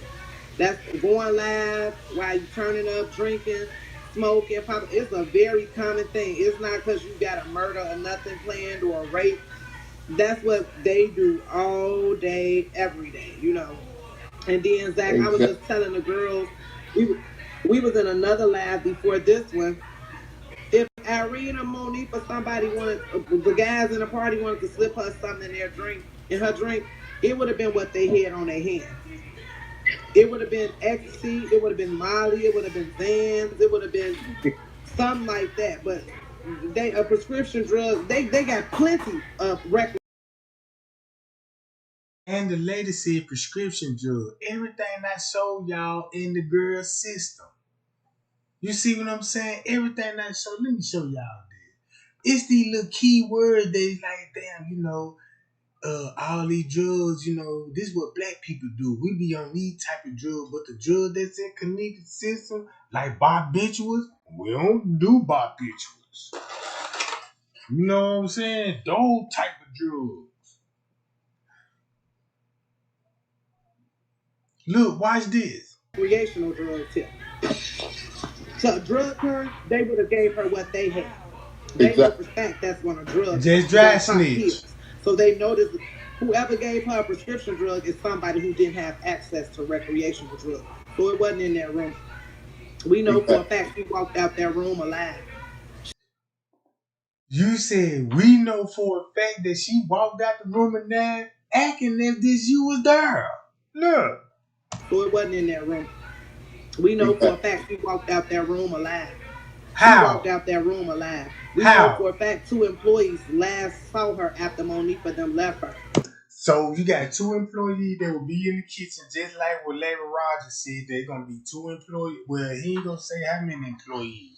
[SPEAKER 16] That's going live while you turning up, drinking, smoking, popping. It's a very common thing. It's not because you got a murder or nothing planned or a rape. That's what they do all day, every day, you know. And then Zach, I was just telling the girls, we was in another lab before this one. If Irene or Monique or somebody wanted, the guys in the party wanted to slip her something in her drink, it would have been what they had on their hand. It would have been ecstasy, it would have been Molly, it would have been Vans, it would have been something like that. But a prescription drug, they got plenty of records.
[SPEAKER 1] And the lady said prescription drug. Everything I showed y'all in the girl's system. You see what I'm saying? Everything I showed. Let me show y'all this. It's these little key words they like, damn, you know, all these drugs, you know, this is what black people do. We be on these type of drugs, but the drug that's in Kenneka's system, like barbiturates, we don't do barbiturates. You know what I'm saying? Those type of drugs. Look, watch this.
[SPEAKER 16] Recreational drug tip. So drug her, they would have gave her what they had. They know for fact that's when a drug.
[SPEAKER 1] Just dry snitch.
[SPEAKER 16] So they noticed whoever gave her a prescription drug is somebody who didn't have access to recreational drugs. So it wasn't in that room. We know for a fact she walked out that room alive.
[SPEAKER 1] You said we know for a fact that she walked out the room and now acting as if you was there. Look.
[SPEAKER 16] So it wasn't in that room. We know for a fact she walked out that room alive.
[SPEAKER 1] How?
[SPEAKER 16] She walked out that room alive. We know for a fact 2 employees last saw her after Monifa them left her.
[SPEAKER 1] So you got 2 employees that will be in the kitchen, just like what Larry Rogers said. They're gonna be 2 employees. Well, he ain't gonna say how many employees.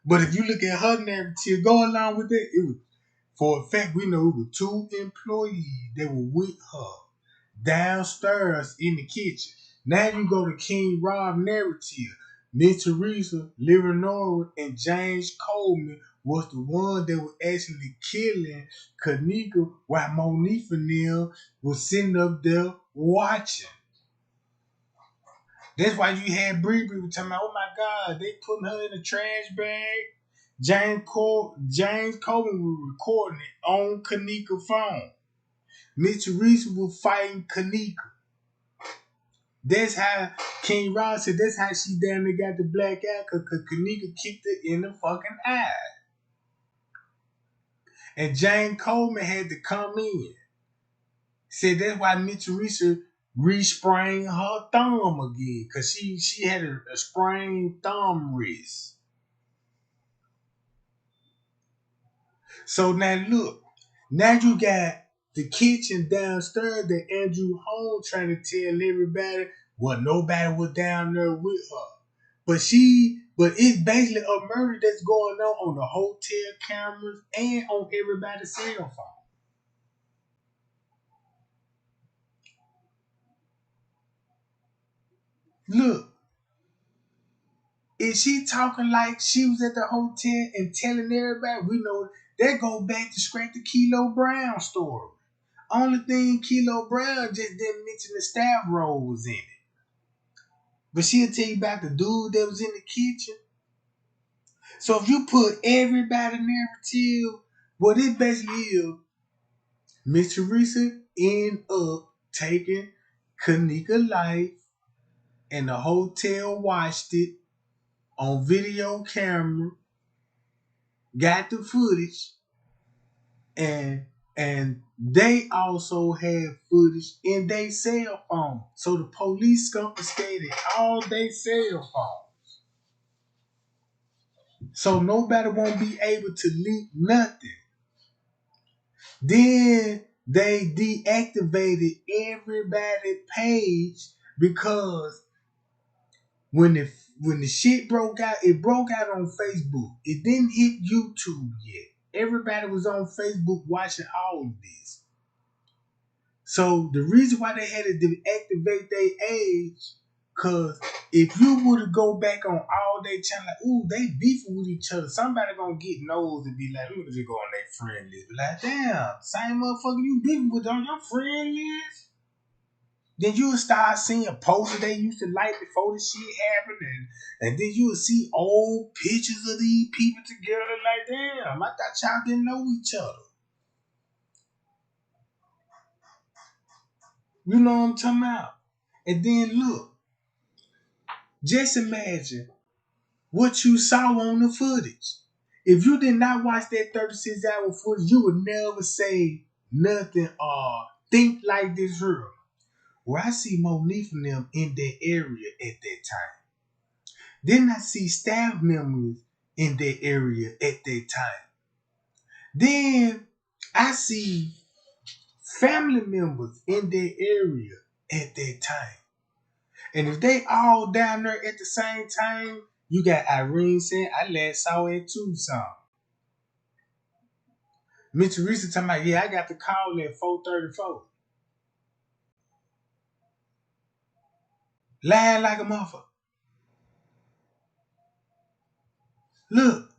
[SPEAKER 1] But if you look at her narrative, go along with it, it was, for a fact we know it was 2 employees that were with her downstairs in the kitchen. Now you go to King Rob narrative. Miss Teresa, Leonora, and James Coleman was the one that was actually killing Kenneka while Monifa and them was sitting up there watching. That's why you had Bree talking about, oh my God, they putting her in a trash bag. James Coleman was recording it on Kenneka's phone. Miss Teresa was fighting Kenneka. That's how King Ross said that's how she down there got the black eye because Kenneka kicked her in the fucking eye. And Jane Coleman had to come in. Said that's why Miss Teresa re-sprained her thumb again because she had a sprained thumb wrist. So now look, now you got the kitchen downstairs that Andrew Holmes trying to tell everybody, well, nobody was down there with her. But it's basically a murder that's going on the hotel cameras and on everybody's cell phone. Look, is she talking like she was at the hotel and telling everybody? We know that go back to scratch the Kilo Brown story. Only thing Kilo Brown just didn't mention the staff role was in it. But she'll tell you about the dude that was in the kitchen. So if you put everybody narrative, what it basically is, Miss Teresa end up taking Kenneka's life and the hotel watched it on video camera, got the footage, and they also had footage in their cell phone. So the police confiscated all their cell phones. So nobody won't be able to leak nothing. Then they deactivated everybody's page because when the shit broke out, it broke out on Facebook. It didn't hit YouTube yet. Everybody was on Facebook watching all of this. So the reason why they had to deactivate their age, cause if you were to go back on all their channel, like, ooh, they beefing with each other, somebody gonna get nosed and be like, let me just go on their friend list. Be like, damn, same motherfucker you beefing with on your friend list. Then you'll start seeing posters they used to like before the shit happened, and then you'll see old pictures of these people together. Like, damn, I thought y'all didn't know each other. You know what I'm talking about? And then look, just imagine what you saw on the footage. If you did not watch that 36-hour footage, you would never say nothing or think like this real. Where I see Monifa and them in that area at that time. Then I see staff members in that area at that time. Then I see family members in that area at that time. And if they all down there at the same time, you got Irene saying, I last saw it too, son. Miss Teresa talking about, yeah, I got the call at 4:34. Lying like a motherfucker. Look,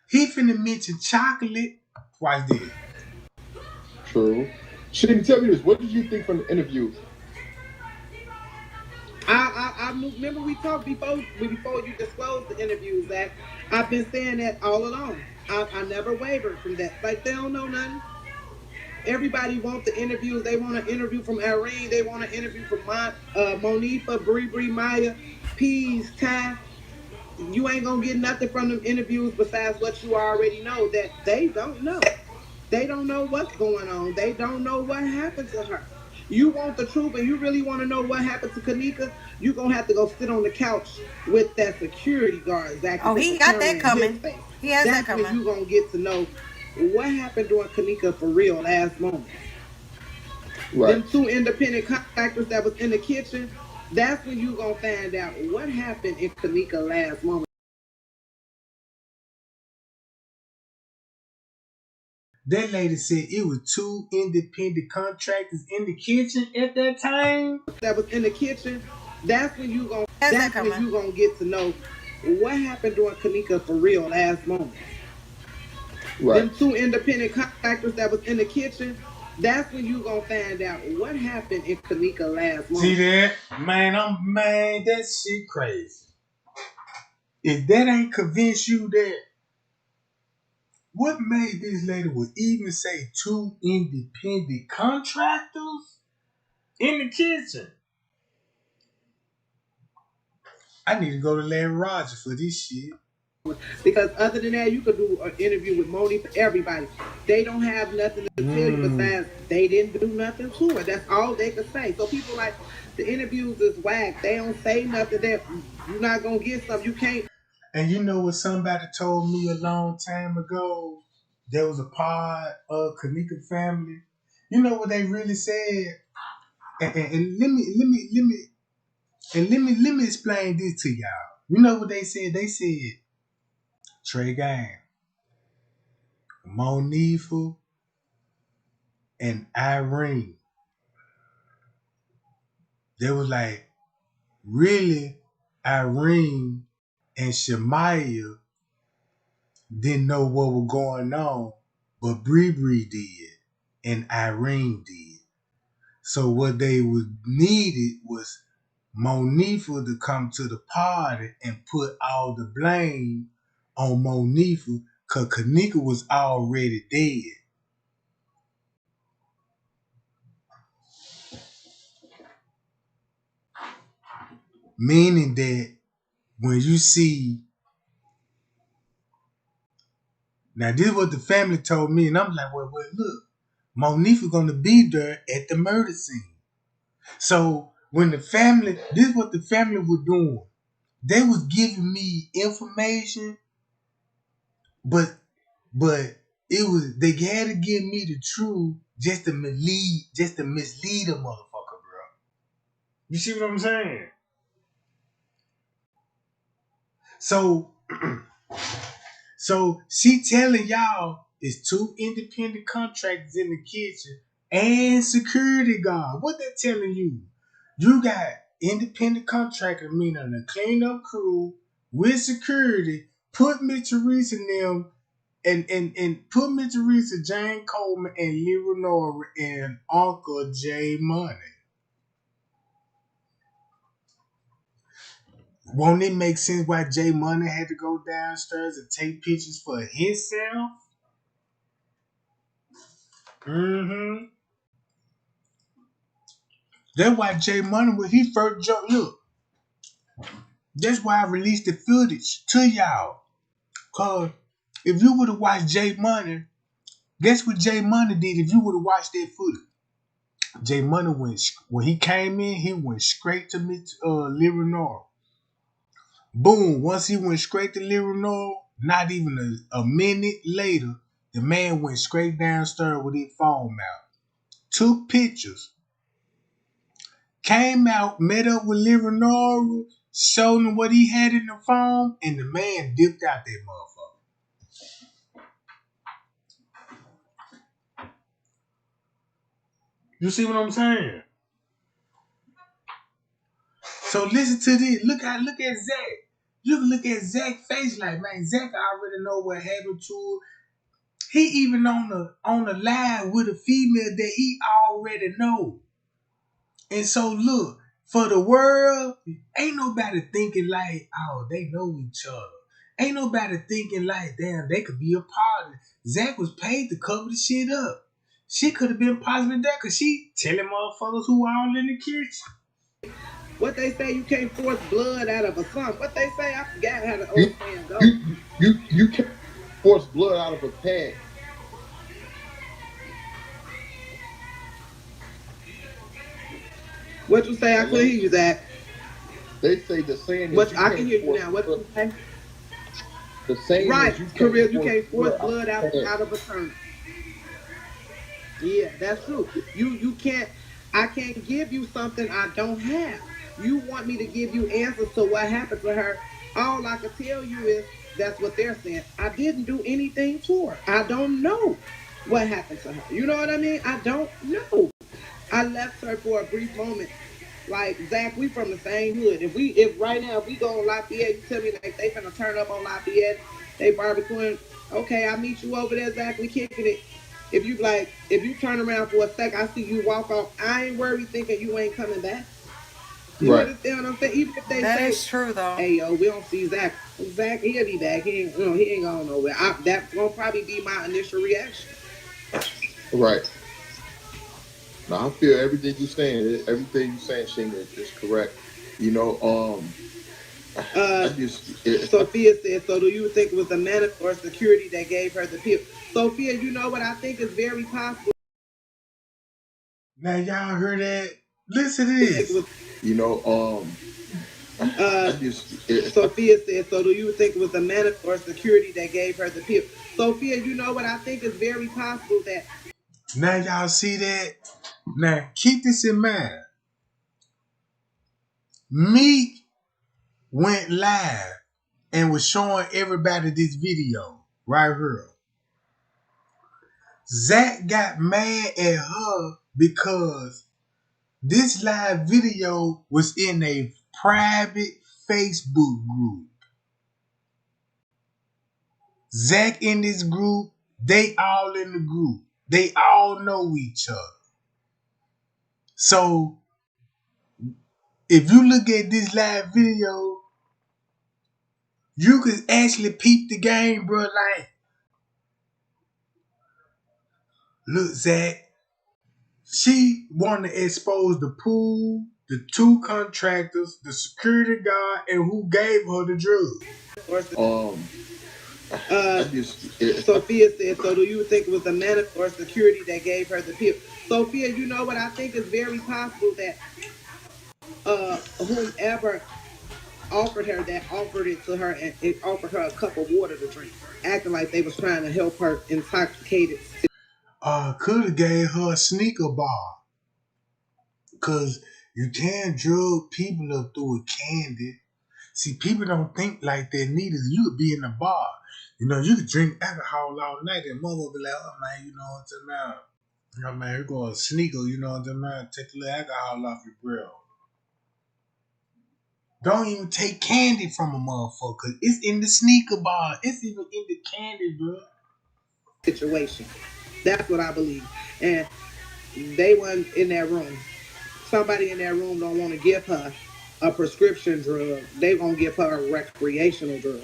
[SPEAKER 1] he finna mention chocolate. Watch this.
[SPEAKER 17] True. She didn't tell me this. What did you think from the interview?
[SPEAKER 16] I remember we talked before you disclosed the interviews that I've been saying that all along. I never wavered from that. Like, they don't know nothing. Everybody wants the interviews. They want an interview from Irene. They want an interview from Monifa, Bree, Maya, Peas, Ty. You ain't gonna get nothing from them interviews besides what you already know, that they don't know. They don't know what's going on. They don't know what happened to her. You want the truth and you really want to know what happened to Kenneka, you're going to have to go sit on the couch with that security guard, Zach,
[SPEAKER 15] Oh,
[SPEAKER 16] with
[SPEAKER 15] he
[SPEAKER 16] the
[SPEAKER 15] got
[SPEAKER 16] camera
[SPEAKER 15] that
[SPEAKER 16] in his
[SPEAKER 15] coming.
[SPEAKER 16] face.
[SPEAKER 15] He has that
[SPEAKER 16] That's when
[SPEAKER 15] coming.
[SPEAKER 16] you're going to get to know what happened during Kenneka for real last moments.
[SPEAKER 17] Right.
[SPEAKER 16] Them two independent contractors that was in the kitchen, that's when you're going to find out what happened in Kenneka last moment.
[SPEAKER 1] That lady said it was two independent contractors in the kitchen at that time.
[SPEAKER 16] That was in the kitchen. That's when you're going to get to know what happened during Kenneka for real last moments.
[SPEAKER 17] Right.
[SPEAKER 16] Them two independent contractors that was in the kitchen, that's when you're going to find out what happened in Kenneka last moment.
[SPEAKER 1] See that? Man, that shit crazy. If that ain't convince you that, what made this lady would even say two independent contractors in the kitchen? I need to go to Larry Rogers for this shit.
[SPEAKER 16] Because other than that, you could do an interview with Moni for everybody. They don't have nothing to tell you besides they didn't do nothing to her. That's all they could say. So people like, the interviews is whack. They don't say nothing that you're not going to get something. You can't.
[SPEAKER 1] And you know what somebody told me a long time ago? There was a part of Kenneka family. You know what they really said? And let me explain this to y'all. You know what they said? They said Trey Gang, Monifa, and Irene. They was like, really, Irene and Shemaya didn't know what was going on, but Bree did, and Irene did. So what they was needed was Monifa to come to the party and put all the blame on Monifa, because Kenneka was already dead. Meaning that when you see, now this is what the family told me, and I'm like, well look, Monifa gonna be there at the murder scene. So when the family, this is what the family was doing. They was giving me information, but it was, they had to give me the truth just to mislead a motherfucker, bro. You see what I'm saying? So so she telling y'all it's two independent contractors in the kitchen and security guard. What they telling you? You got independent contractor, meaning a cleanup crew with security. Put Miss Teresa in them and put Miss Teresa, Jane Coleman, and Lee Renora and Uncle J Money. Won't it make sense why J Money had to go downstairs and take pictures for himself? Mm-hmm. That's why J Money, when he first jumped, look, that's why I released the footage to y'all. Cause if you would have watched J Money, guess what J Money did if you would have watched that footage? J Money when he came in, he went straight to Lee Renora. Boom, once he went straight to Lee Renora, not even a minute later, the man went straight downstairs with his phone out. Took pictures. Came out, met up with Lee Renora, showed him what he had in the phone, and the man dipped out that motherfucker. You see what I'm saying? So listen to this. Look at Zach. You can look at Zach's face like, man, Zach already know what happened to her. He even on the live with a female that he already know. And so look, for the world, ain't nobody thinking like, oh, they know each other. Ain't nobody thinking like, damn, they could be a part of it. Zach was paid to cover the shit up. She could have been positive there because she telling motherfuckers who all in the kitchen.
[SPEAKER 16] What they say, you can't force blood out of a son. What they say, I forgot how the
[SPEAKER 17] You
[SPEAKER 16] old saying goes.
[SPEAKER 17] you can't force blood out of a pad.
[SPEAKER 16] What you say? I couldn't
[SPEAKER 17] Hello.
[SPEAKER 16] hear you, Zach.
[SPEAKER 17] They say the saying is
[SPEAKER 16] What
[SPEAKER 17] you
[SPEAKER 16] I can
[SPEAKER 17] can't
[SPEAKER 16] hear you
[SPEAKER 17] force
[SPEAKER 16] now. What
[SPEAKER 17] blood.
[SPEAKER 16] you say?
[SPEAKER 17] The saying
[SPEAKER 16] Right,
[SPEAKER 17] is you can't
[SPEAKER 16] Khalil, you
[SPEAKER 17] force
[SPEAKER 16] can't force
[SPEAKER 17] blood out
[SPEAKER 16] blood
[SPEAKER 17] of a pad.
[SPEAKER 16] out of a turnip. Yeah, that's true. You can't. I can't give you something I don't have. You want me to give you answers to what happened to her. All I can tell you is that's what they're saying. I didn't do anything to her. I don't know what happened to her. You know what I mean? I don't know. I left her for a brief moment. Like Zach, we from the same hood. If right now if we go on Lafayette, you tell me like they finna turn up on Lafayette, they barbecuing. Okay, I meet you over there, Zach. We kicking it. If you turn around for a sec, I see you walk off. I ain't worried thinking you ain't coming back. You
[SPEAKER 17] Right.
[SPEAKER 16] understand what I'm saying? Even if they
[SPEAKER 15] That
[SPEAKER 16] say,
[SPEAKER 15] is true, though.
[SPEAKER 16] "Hey, yo, we don't see Zach. Zach, he'll be back. He ain't going nowhere." That's gonna probably be my initial reaction.
[SPEAKER 17] Right. Now I feel everything you're saying. Everything you're saying, Shinga, is correct. You know, I just
[SPEAKER 16] Sophia said, so do you think it was the manager or security that gave her the pill? Sophia, you know what I think is very possible.
[SPEAKER 1] Now y'all heard that? Listen to this.
[SPEAKER 17] you know, I just
[SPEAKER 16] Sophia said, so do you think it was the manager or security that gave her the pill? Sophia, you know what I think is very possible that.
[SPEAKER 1] Now y'all see that? Now keep this in mind. Meek went live and was showing everybody this video right here. Zach got mad at her because this live video was in a private Facebook group. Zach in this group, they all in the group. They all know each other. So if you look at this live video, you could actually peep the game, bro. Like, look, Zach, she wanted to expose the pool, the two contractors, the security guard, and who gave her the drugs.
[SPEAKER 16] Sophia said, so do you think it was the manager or security that gave her the pill? Sophia, you know what I think is very possible that whomever offered it to her and it offered her a cup of water to drink, acting like they was trying to help her intoxicated.
[SPEAKER 1] Could have gave her a sneaker bar. Cause you can't drug people up through a candy. See, people don't think like that neither. You could be in a bar. You know, you could drink alcohol all night and mother would be like, oh man, you know what I'm talking about? You know, man, you're going to sneaker, you know what I'm talking about? Take a little alcohol off your grill. Don't even take candy from a motherfucker. It's in the sneaker bar. It's even in the candy, bro.
[SPEAKER 16] Situation. That's what I believe. And they weren't in that room. Somebody in that room don't want to give her a prescription drug. They gonna give her a recreational drug.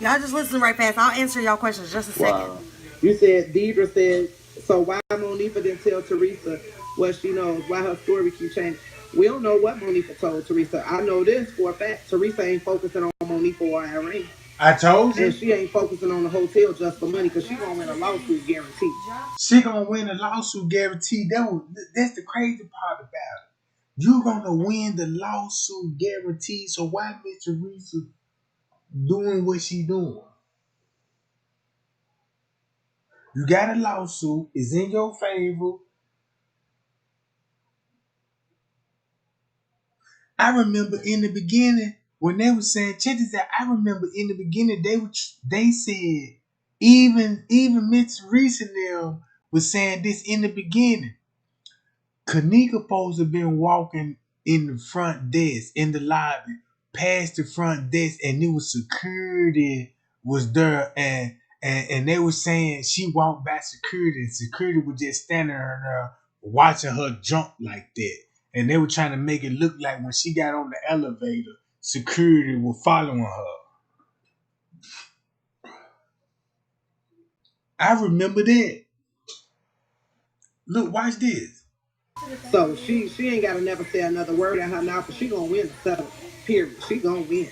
[SPEAKER 15] Y'all just listen right fast. I'll answer y'all questions just a second.
[SPEAKER 16] You said Deidre said, so why Monifa didn't tell Teresa what she knows? Why her story keep changing? We don't know what Monifa told Teresa. I know this for a fact. Teresa ain't focusing on Monifa or Irene.
[SPEAKER 1] I told you.
[SPEAKER 16] And she ain't focusing on the hotel just for money because she gonna win a lawsuit guaranteed.
[SPEAKER 1] She gonna win a lawsuit guaranteed. That's the crazy part about it. You gonna win the lawsuit guaranteed. So why Miss Teresa doing what she doing? You got a lawsuit. It's in your favor. I remember in the beginning when they were saying, check this out. I remember in the beginning they said even Miss Teresa and them was saying this in the beginning. Kenneka supposed to have been walking in the front desk in the lobby, past the front desk, and it was security was there, and they were saying she walked by security, and security was just standing there watching her jump like that. And they were trying to make it look like when she got on the elevator, security were following her. I remember that. Look, watch this.
[SPEAKER 16] So she ain't gotta never say another word out her mouth, but she gonna win the settlement. Period. She gonna win.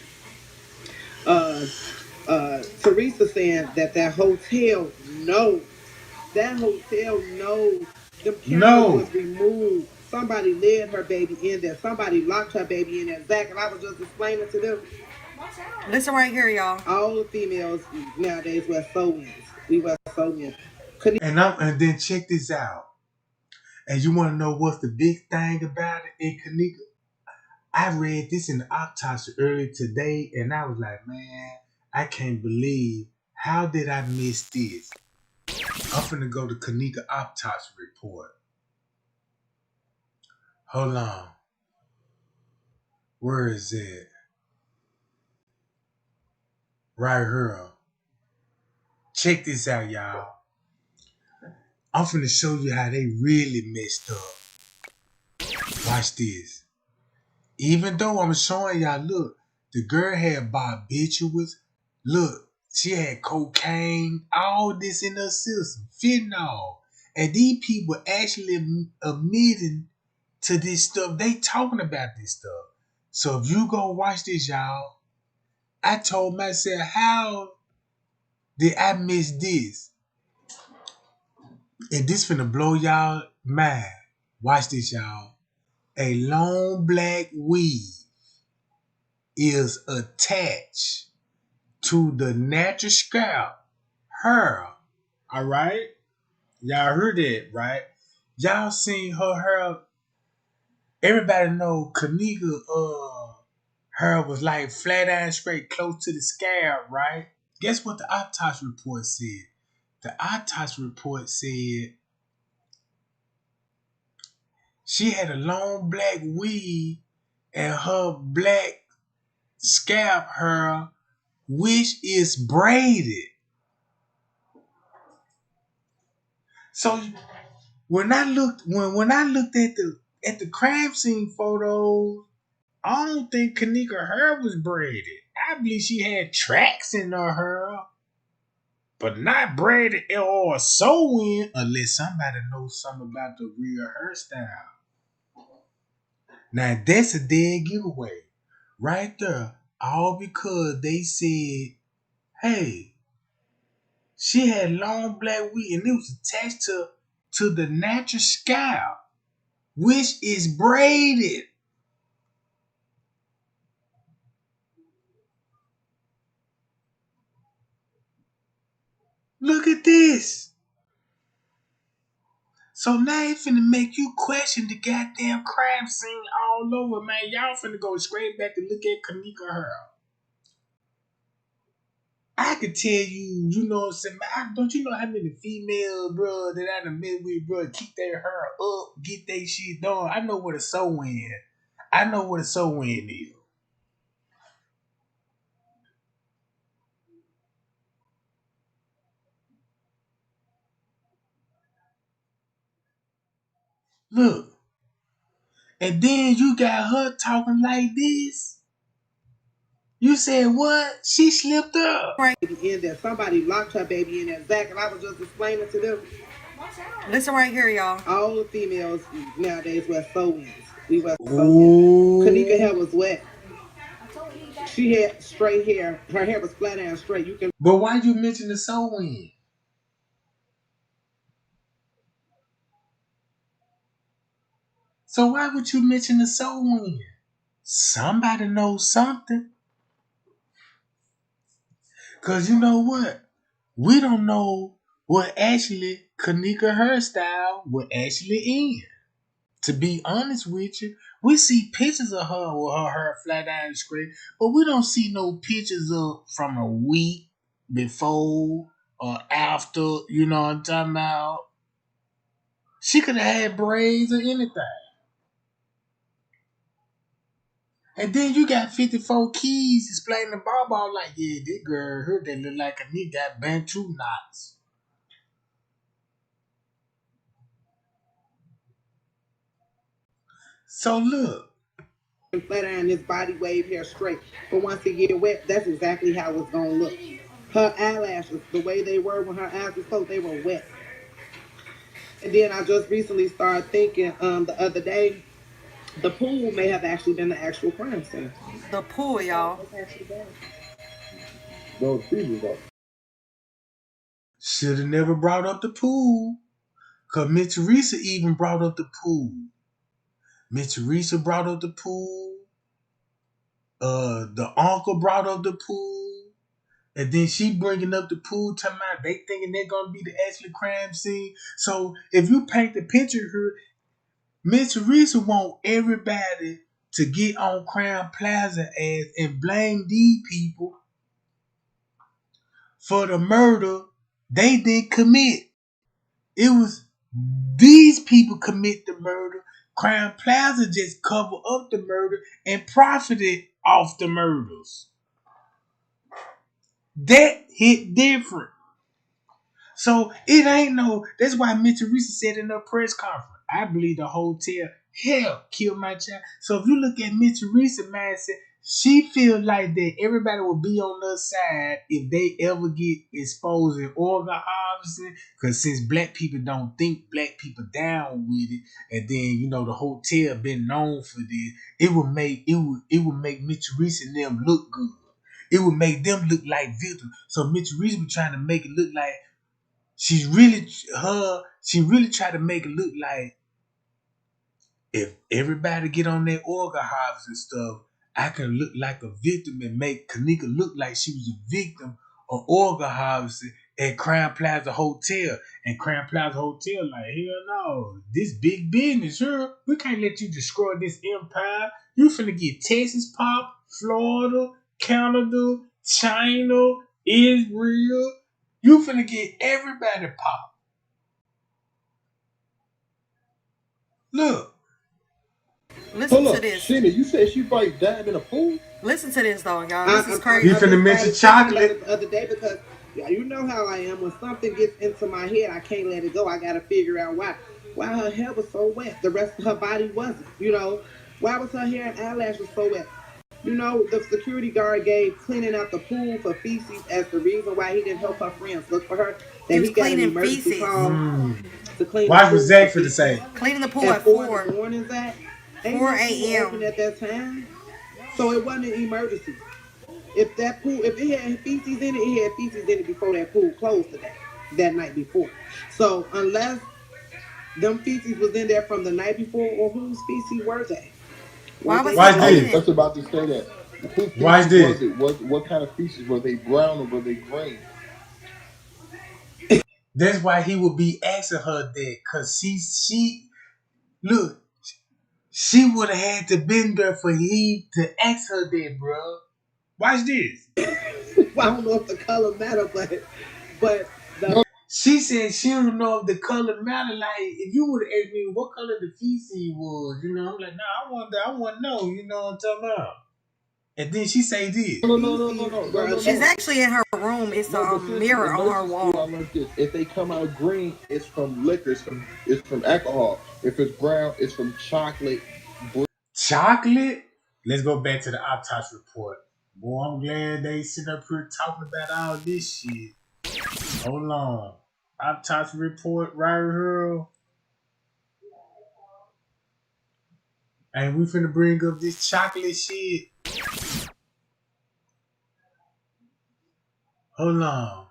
[SPEAKER 16] Teresa saying that hotel knows. That hotel knows them cameras
[SPEAKER 1] No.
[SPEAKER 16] was removed. Somebody led her baby in there. Somebody locked her baby in there. Zach and I was just explaining to them.
[SPEAKER 15] Listen right here, y'all.
[SPEAKER 16] All the females nowadays wear sew-ins. We wear sew-ins.
[SPEAKER 1] And then check this out. And you want to know what's the big thing about it in Kenneka? I read this in the Autopsy earlier today, and I was like, man, I can't believe, how did I miss this? I'm finna go to Kenneka Autopsy report. Hold on. Where is it? Right here. Check this out, y'all. I'm finna show you how they really messed up. Watch this. Even though I'm showing y'all, look, the girl had barbiturates. Look, she had cocaine, all this in her system, fentanyl. And these people actually admitting to this stuff. They talking about this stuff. So if you go watch this, y'all, I told myself, how did I miss this? And this finna blow y'all mind. Watch this, y'all. A long black weave is attached to the natural scalp hair. All right? Y'all heard that, right? Y'all seen her hair. Everybody know Kenneka hair was like flat iron straight, close to the scalp, right? Guess what the autopsy report said? The autopsy report said she had a long black weave and her black scalp hair, which is braided. So when I looked at the crime scene photos, I don't think Kenneka hair was braided. I believe she had tracks in her hair, but not braided or sew-in, unless somebody knows something about the real hairstyle. Now that's a dead giveaway right there, all because they said, hey, she had long black weave and it was attached to the natural scalp, which is braided. Look at this. So now it finna make you question the goddamn crime scene all over, man. Y'all finna go straight back and look at Kenneka hair. I could tell you, you know what I'm saying, man, don't you know how many females, bro, that I done met with, bro, keep their hair up, get their shit done. I know what a sew-in. I know what a sew-in is. Look. And then you got her talking like this. You said what? She slipped up.
[SPEAKER 16] Right in there. Somebody locked her baby in there. Zach and I was just explaining to them.
[SPEAKER 15] Listen right here, y'all.
[SPEAKER 16] All the females nowadays wear sew-ins. We wear sew-ins. Kenneka hair was wet. She had straight hair. Her hair was flat and straight. You can.
[SPEAKER 1] But why you mention the sew-in? So why would you mention the sew-in? Somebody knows something. Cause you know what? We don't know what actually Kenneka hairstyle was actually in. To be honest with you, we see pictures of her with her hair flat iron straight, but we don't see no pictures of from a week before or after. You know what I'm talking about? She could have had braids or anything. And then you got 54 keys explaining the ball like, yeah, this girl, her that look like a nigga got Bantu knots. So look.
[SPEAKER 16] Flat iron this body wave hair straight. But once it get wet, that's exactly how it's gonna look. Her eyelashes, the way they were when her eyes was closed, they were wet. And then I just recently started thinking the other day, the pool may have actually been the actual crime scene.
[SPEAKER 15] The pool, y'all.
[SPEAKER 17] Those people though.
[SPEAKER 1] Should have never brought up the pool. Cause Miss Teresa even brought up the pool. Miss Teresa brought up the pool. The uncle brought up the pool. And then she bringing up the pool, talking about they thinking they're gonna be the actual crime scene. So if you paint the picture here, Miss Teresa want everybody to get on Crown Plaza ass and blame these people for the murder they didn't commit. It was these people commit the murder. Crown Plaza just covered up the murder and profited off the murders. That hit different. So it ain't no. That's why Miss Teresa said in her press conference, I believe the hotel helped kill my child. So if you look at Miss Teresa's mindset, she feel like that everybody will be on her side if they ever get exposed in organ harvesting. Because since black people don't think black people down with it, and then the hotel been known for this, it would make Miss Teresa and them look good. It would make them look like victims. So Miss Teresa was trying to make it look like she really tried to make it look like if everybody get on their organ harvest and stuff, I can look like a victim and make Kenneka look like she was a victim of organ harvesting at Crown Plaza Hotel. And Crown Plaza Hotel like, hell no, this big business here. We can't let you destroy this empire. You finna get Texas pop, Florida, Canada, China, Israel. You finna get everybody pop. Look.
[SPEAKER 15] Listen
[SPEAKER 17] Hold
[SPEAKER 15] to
[SPEAKER 17] up,
[SPEAKER 15] this.
[SPEAKER 17] Sheena, you said she probably died in a pool?
[SPEAKER 15] Listen to this, though, y'all. This is crazy.
[SPEAKER 1] You finna mention chocolate.
[SPEAKER 16] The other day because you know how I am. When something gets into my head, I can't let it go. I gotta figure out why. Why her hair was so wet. The rest of her body wasn't. Why was her hair and eyelashes so wet? The security guard gave cleaning out the pool for feces as the reason why he didn't help her friends look for her. That he got an emergency call to clean
[SPEAKER 1] Watch
[SPEAKER 16] the
[SPEAKER 1] what
[SPEAKER 16] pool.
[SPEAKER 1] Zach for to say.
[SPEAKER 15] Cleaning the pool at
[SPEAKER 16] 4 in the morning, Zach.
[SPEAKER 15] 4 a.m.
[SPEAKER 16] Open at that time, so it wasn't an emergency. If it had feces in it, it had feces in it before that pool closed that night before. So unless them feces was in there from the night before, or whose feces were they?
[SPEAKER 15] Why was
[SPEAKER 1] Watch
[SPEAKER 17] I was
[SPEAKER 1] this.
[SPEAKER 17] just about to say that. Whose
[SPEAKER 1] Watch
[SPEAKER 17] feces
[SPEAKER 1] this.
[SPEAKER 17] was it? What kind of feces? Were they brown or were they green?
[SPEAKER 1] That's why he would be asking her that, cause she look, she would have had to been there for he to ask her that, bro. Watch this.
[SPEAKER 16] I don't know if the color matter, but
[SPEAKER 1] She said she don't know if the color matter. Like if you would have asked me what color the feces was, I'm like, nah, I want to know. You know what I'm talking about? And then she say this.
[SPEAKER 17] No.
[SPEAKER 15] She's actually in her room. It's a mirror on her wall.
[SPEAKER 17] I learned this. If they come out green, it's from liquor. It's from alcohol. If it's brown, it's from chocolate.
[SPEAKER 1] Chocolate? Let's go back to the autopsy report. Boy, I'm glad they sitting up here talking about all this shit. Hold on. Autopsy report right here. And we finna bring up this chocolate shit. Hold on.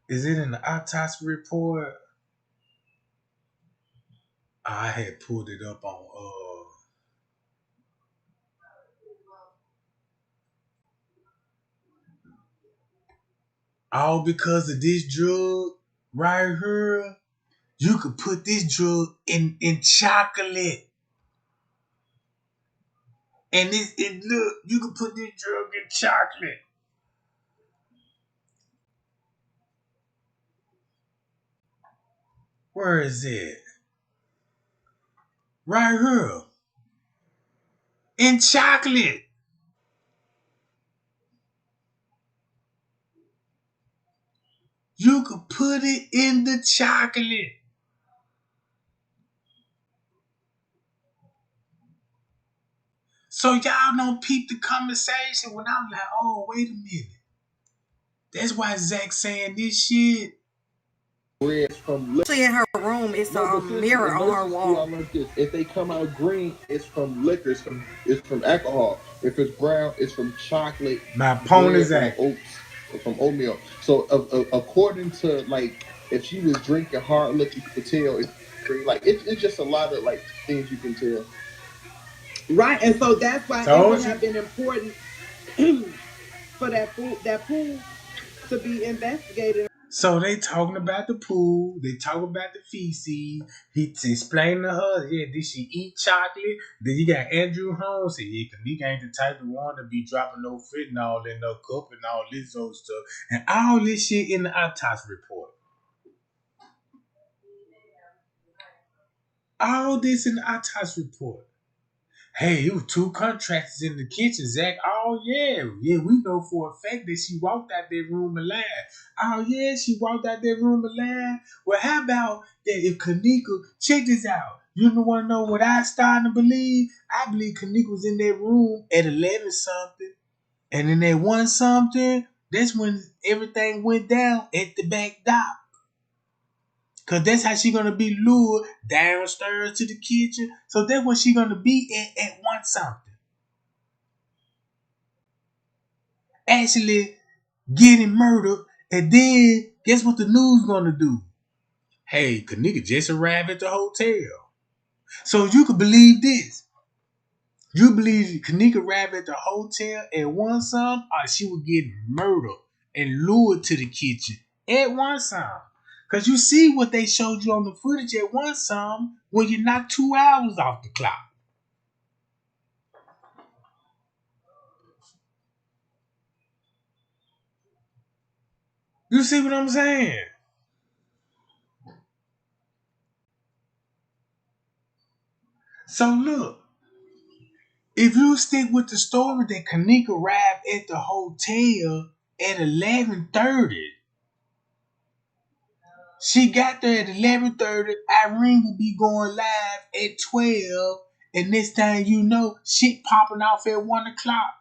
[SPEAKER 1] Is it in the autopsy report? I had pulled it up on all because of this drug right here. You could put this drug in chocolate. And look, you can put this drug in chocolate. Where is it? Right here. In chocolate. You could put it in the chocolate. So y'all don't peep the conversation when I'm like, oh, wait a minute. That's why Zach saying this shit.
[SPEAKER 17] From
[SPEAKER 15] Actually, in her room, it's a mirror on her wall.
[SPEAKER 17] I learned this. If they come out green, it's from liquor. It's from alcohol. If it's brown, it's from chocolate.
[SPEAKER 1] My opponent's Zach.
[SPEAKER 17] Oats, or from oatmeal. So, according to like, if she was drinking hard liquor, you could tell it's green. Like, it's just a lot of like things you can tell.
[SPEAKER 16] Right, and so that's why it would have been important for that pool to be investigated.
[SPEAKER 1] So they talking about the pool, they talking about the feces. He's explaining to her, yeah, did she eat chocolate? Then you got Andrew Holmes saying, yeah, Kenneka ain't the type of one to be dropping no fentanyl in no cup and all this old stuff. And all this shit in the autopsy report. All this in the autopsy report. Hey, it was 2 contractors in the kitchen, Zach. Oh, yeah. Yeah, we know for a fact that she walked out that room alive. Oh, yeah, she walked out that room alive. Well, how about that if Kenneka, check this out. You want to know what I starting to believe? I believe Kenneka was in that room at 11 something. And then at 1 something, that's when everything went down at the back dock. Because that's how she going to be lured downstairs to the kitchen. So that's what she going to be at 1 something. Actually getting murdered. And then guess what the news going to do? Hey, Kenneka just arrived at the hotel. So you could believe this. You believe Kenneka arrived at the hotel at 1 something, or she would get murdered and lured to the kitchen at 1 something. Because you see what they showed you on the footage at 1 something when you knocked 2 hours off the clock. You see what I'm saying? So look, if you stick with the story that Kenneka arrived at the hotel at 11:30, she got there at 11:30. Irene will be going live at 12, and this time you know, shit popping off at 1 o'clock.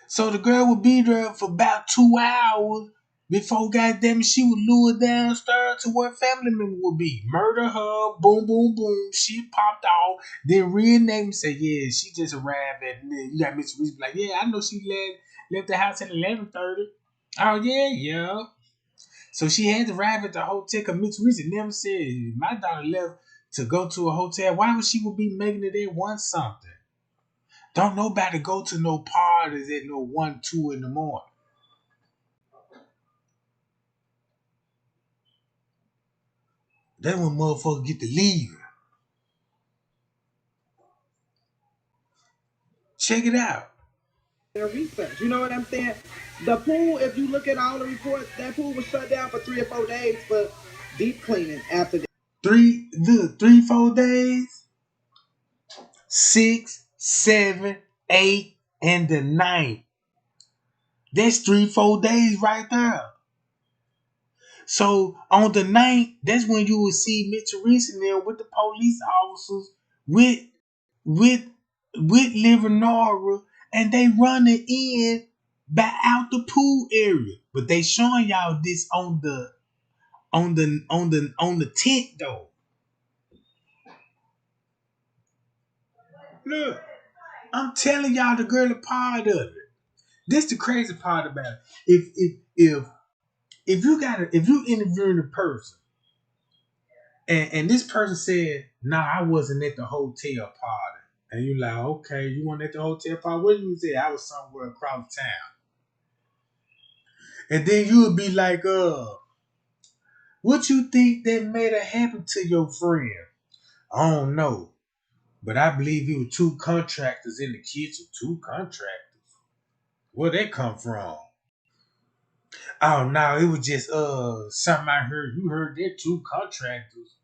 [SPEAKER 1] So the girl would be there for about 2 hours before, goddamn, she would lure downstairs to where family member would be. Murder her, boom, boom, boom. She popped off. Then rename and say, yeah, she just arrived at. You got Mr. Reese like, yeah, I know she left the house at 11:30. Oh yeah. So she had to arrive at the hotel because Mitch Reese never said my daughter left to go to a hotel. Why would she would be making it at 1 something? Don't nobody go to no parties at no 1, 2 in the morning. That's when motherfuckers get to leave. Check it out.
[SPEAKER 16] Their research, you know what I'm saying? The pool, if you look at all the reports, that pool was shut down for 3 or 4 days for deep cleaning after that.
[SPEAKER 1] 3, 4 days, 6, 7, 8, and the 9th. That's 3, 4 days right there. So on the 9th, that's when you will see Mitchell Reese in there with the police officers, with Livernoria, and they running in back out the pool area. But they showing y'all this on the tent though. Look, I'm telling y'all the girl a part of it. This the crazy part about it. If you interviewing a person and this person said, nah, I wasn't at the hotel party. And you like, okay, you weren't at the hotel party. Where you was at? I was somewhere across town. And then you would be like, what you think that made it happen to your friend? I don't know. But I believe it was 2 contractors in the kitchen. 2 contractors. Where'd that come from? Oh no, it was just something I heard. You heard that 2 contractors.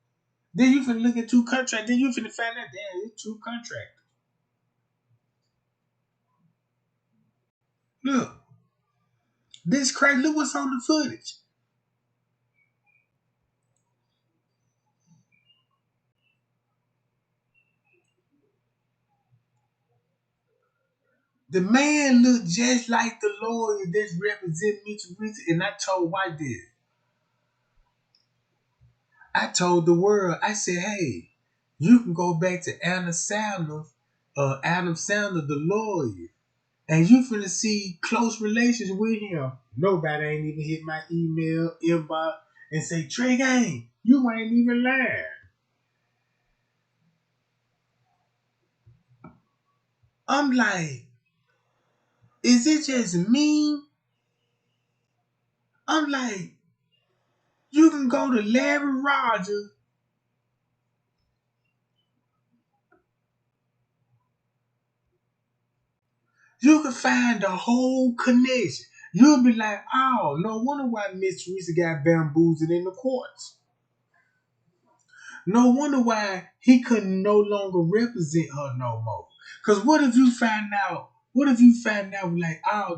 [SPEAKER 1] Then you finna look at 2 contractors. Then you finna find out that it's 2 contractors. Look. This crazy. Look what's on the footage. The man looked just like the lawyer that's representing Mitchell Reese, and I told White this. I told the world, I said, hey, you can go back to Adam Sandler, the lawyer, and you finna see close relations with him. Nobody ain't even hit my email inbox and say, Trey Gang, you ain't even lying. I'm like, is it just me? I'm like, you can go to Larry Rogers. You can find the whole connection. You'll be like, oh, no wonder why Miss Teresa got bamboozled in the courts. No wonder why he couldn't no longer represent her no more. Because what if you find out like, oh,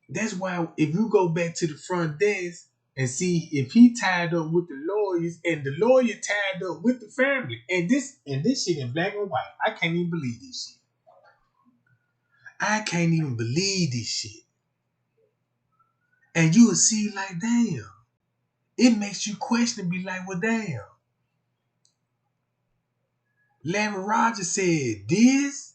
[SPEAKER 1] that's why if you go back to the front desk and see if he tied up with the lawyers and the lawyer tied up with the family. And this shit in black and white. I can't even believe this shit. I can't even believe this shit. And you will see like, damn. It makes you question and be like, well, damn. Larry Rogers said this.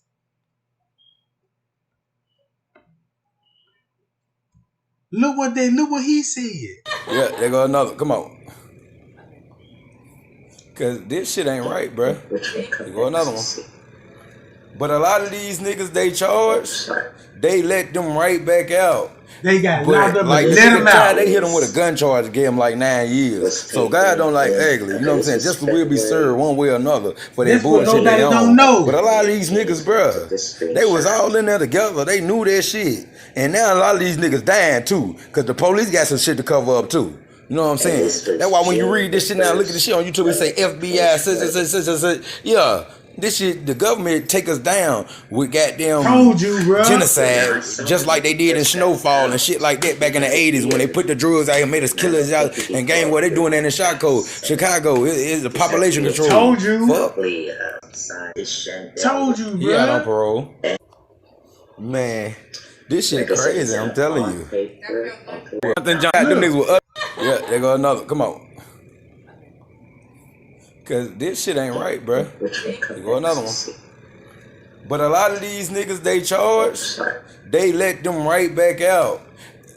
[SPEAKER 1] Look what he said.
[SPEAKER 18] Yeah, there go another. Come on. Cause this shit ain't right, bruh. There go another one. But a lot of these niggas they charged, they let them right back out.
[SPEAKER 1] They got locked up
[SPEAKER 18] like
[SPEAKER 1] and let them out.
[SPEAKER 18] They hit them with a gun charge, gave them like 9 years. So God don't like ugly, you know what I'm saying? Just we'll be served one way or another for that bullshit they own. But a lot of these niggas, bruh, they was all in there together. They knew that shit. And now a lot of these niggas dying too, cause the police got some shit to cover up too. You know what I'm saying? That's why when you read this shit now, look at this shit on YouTube, it say FBI, yeah. This shit, the government take us down with goddamn genocide, just like they did in Snowfall and shit like that back in the 80s when they put the drugs out and made us killers out and gang what they doing that in Chicago. It's a population control.
[SPEAKER 1] Told you.
[SPEAKER 18] Fuck.
[SPEAKER 1] Told you, bro.
[SPEAKER 18] He out on parole. Man, this shit crazy, I'm telling you. Yeah, there go another. Come on. Cause this shit ain't right, bruh. There go another one. But a lot of these niggas they charged, they let them right back out.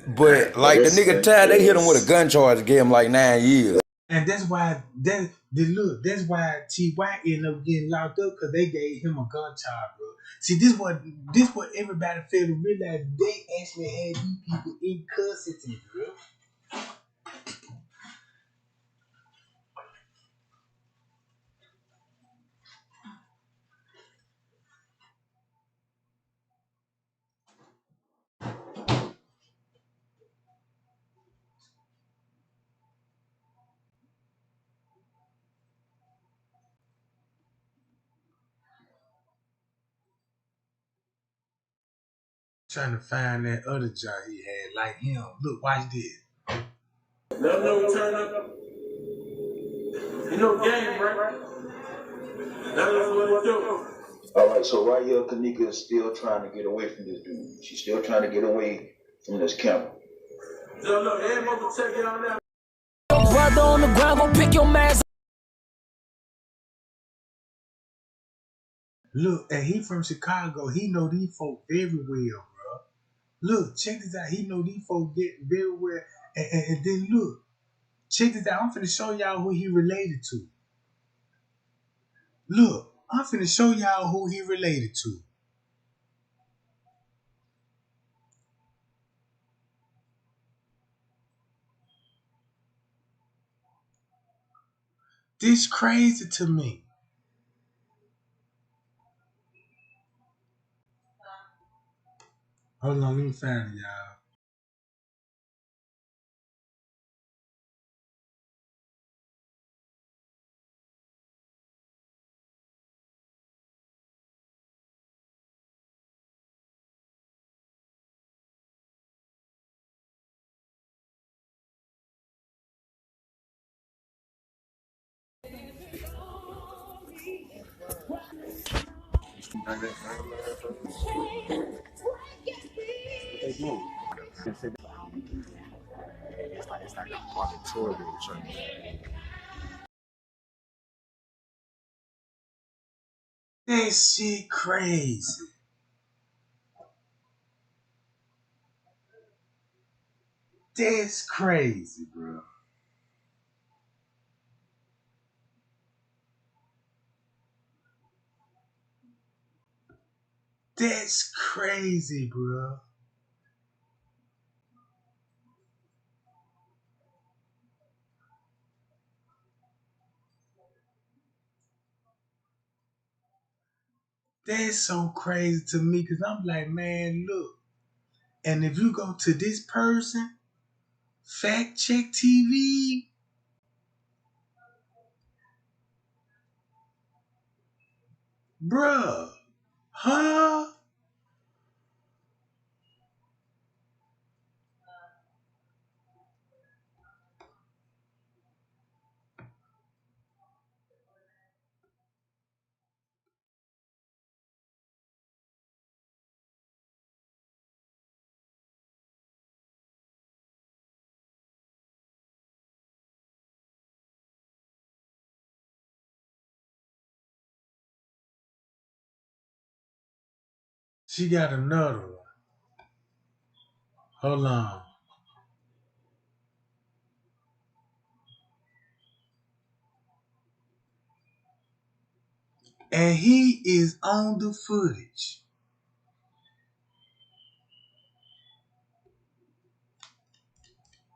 [SPEAKER 18] But like the nigga tied, they hit him with a gun charge, gave him like 9 years.
[SPEAKER 1] And that's why that's why T.Y. ended up getting locked up, because they gave him a gun charge, bro. See, this what everybody failed to realize. They actually had these people in custody, bro. Trying to find that other job he had, like him. Look, watch this.
[SPEAKER 19] Let them know we turn up. You know game, right? That's what we do.
[SPEAKER 20] All right, so right here, Kenneka is still trying to get away from this dude. She's still trying to get away from this camera.
[SPEAKER 19] So look, every mother check it out now.
[SPEAKER 21] Brother on the ground, go pick your man.
[SPEAKER 1] Look, and he from Chicago. He know these folk very well, bro. Look, check this out. He know these folk very well. And then look, check this out. I'm finna show y'all who he related to. Look, I'm finna show y'all who he related to. This crazy to me. Hold on, let me find it, y'all.
[SPEAKER 3] It's like a auditorium church.
[SPEAKER 1] That shit crazy. That's crazy, bro. That's crazy, bro. That's so crazy to me because I'm like, man, look. And if you go to this person, Fact Check TV, bruh, huh? She got another one. Hold on. And he is on the footage.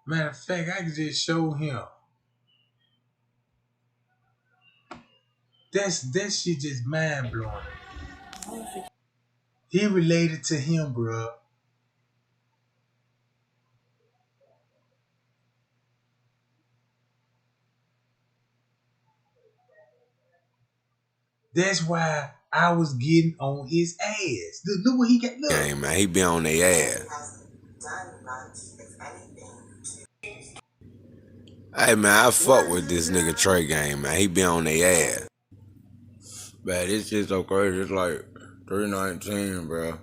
[SPEAKER 1] Matter of fact, I can just show him. That shit just mind blowing. He related to him, bro. That's why I was getting on his ass. Look what he got. Look.
[SPEAKER 3] Hey man, he be on their ass. Hey man, I fuck with this nigga Trey Game, man. He be on their ass. Man, this shit so crazy. It's like 3:19, bro,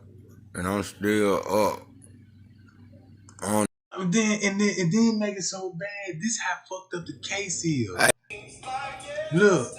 [SPEAKER 3] and I'm still up. On.
[SPEAKER 1] And then make it so bad. This how fucked up the case is. Look.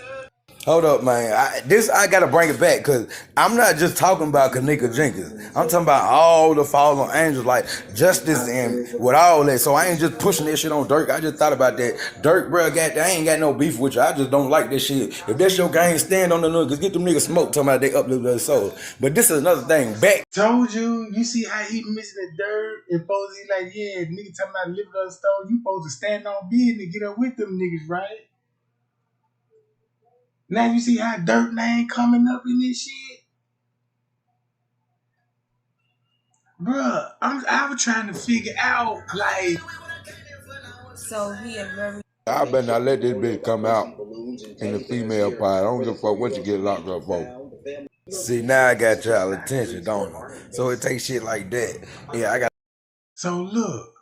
[SPEAKER 18] Hold up, man. I gotta bring it back because I'm not just talking about Kenneka Jenkins. I'm talking about all the fallen angels, like justice and with all that. So I ain't just pushing that shit on Dirk. I just thought about that. Dirk, bro, I ain't got no beef with you. I just don't like that shit. If that's your gang, stand on the niggas. Get them niggas smoked. Talking about they uplift their soul. But this is another thing. Back.
[SPEAKER 1] Told you. You see how he missing the dirt and supposed to like, yeah, nigga talking about living on the stove. You supposed to stand on business and get up with them niggas, right? Now you see how Dirt name coming up in this shit? Bruh, I was trying to figure out, like...
[SPEAKER 13] So he a very...
[SPEAKER 4] I better not let this bitch come out in the female part. I don't give a fuck what you get locked up for.
[SPEAKER 18] See, now I got y'all attention, don't I? So it takes shit like that. Yeah, I got...
[SPEAKER 1] So look.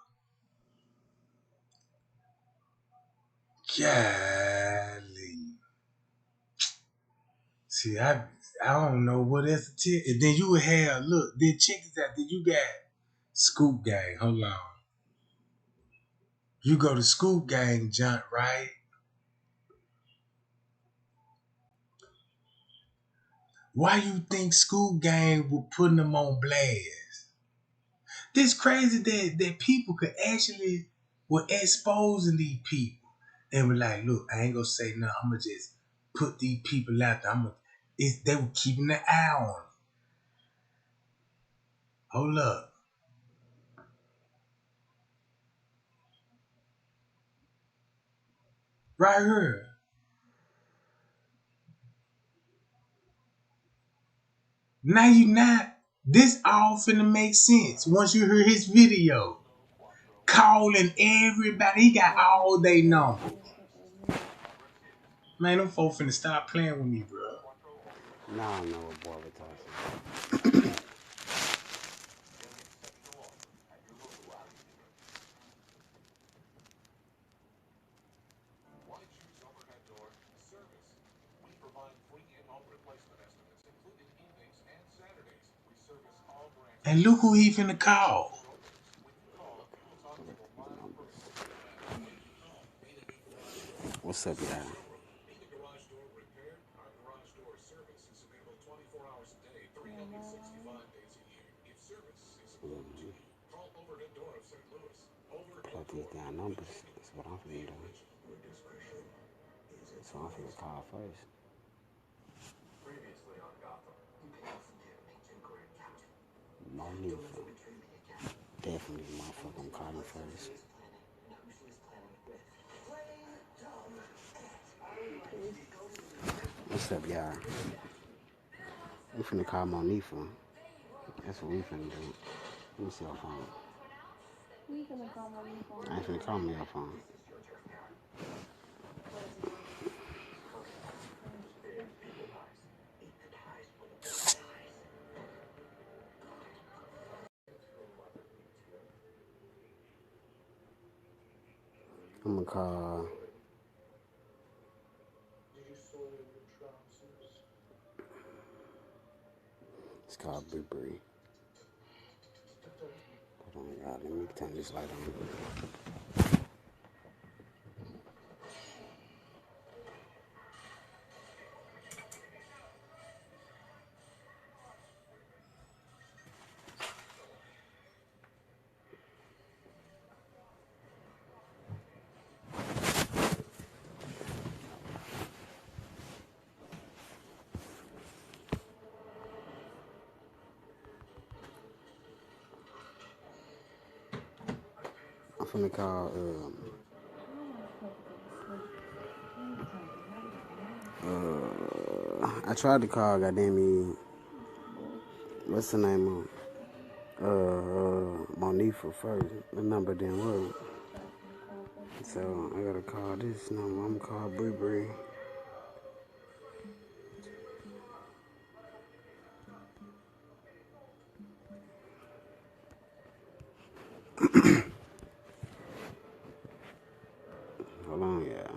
[SPEAKER 1] Golly. See, I don't know what else to tell. And then you would have, look, then check this out. Then you got Scoop Gang. Hold on. You go to Scoop Gang junk, right? Why you think Scoop Gang were putting them on blast? This crazy that people could actually were exposing these people and were like, look, I ain't gonna say nothing. I'm gonna just put these people out there. They were keeping an eye on them. Hold up. Right here. Now you not. This all finna make sense once you hear his video. Calling everybody. He got all they numbers. Man, them folks finna stop playing with me, bro.
[SPEAKER 22] Now I know what boy we're talking.
[SPEAKER 1] And look who he finna call.
[SPEAKER 22] What's up, y'all? Plug these down numbers. That's what I'm finna do. So I'm finna call first. Monifa. Definitely motherfucker, I'm calling first. What's up, y'all? We finna call Monifa. That's what we finna do. Let me see her phone. I ain't finna call me her phone. I'm gonna call. It's called Blueberry. Hold on, y'all. Let me turn this light on. I'm finna call, I tried to call, goddamn me, what's the name of, Monifa first. The number didn't work. So I gotta call this number. I'm gonna call Brie. Hold on, yeah.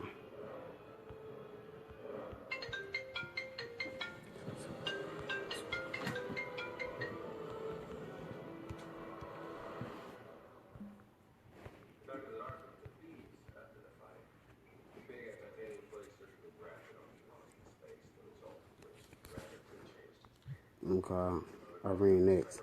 [SPEAKER 22] I'm gonna call Irene next.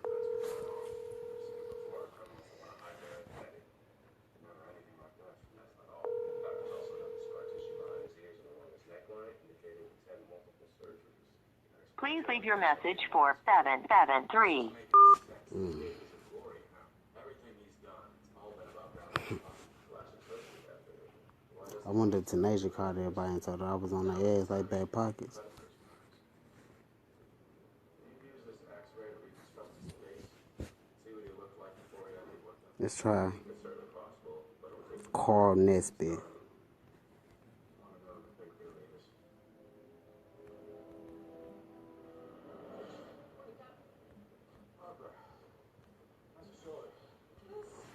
[SPEAKER 7] Please leave your message for 773.
[SPEAKER 22] I wonder if Tanasia called everybody and told her I was on their ass like back pockets. Let's try Carl Nesbitt.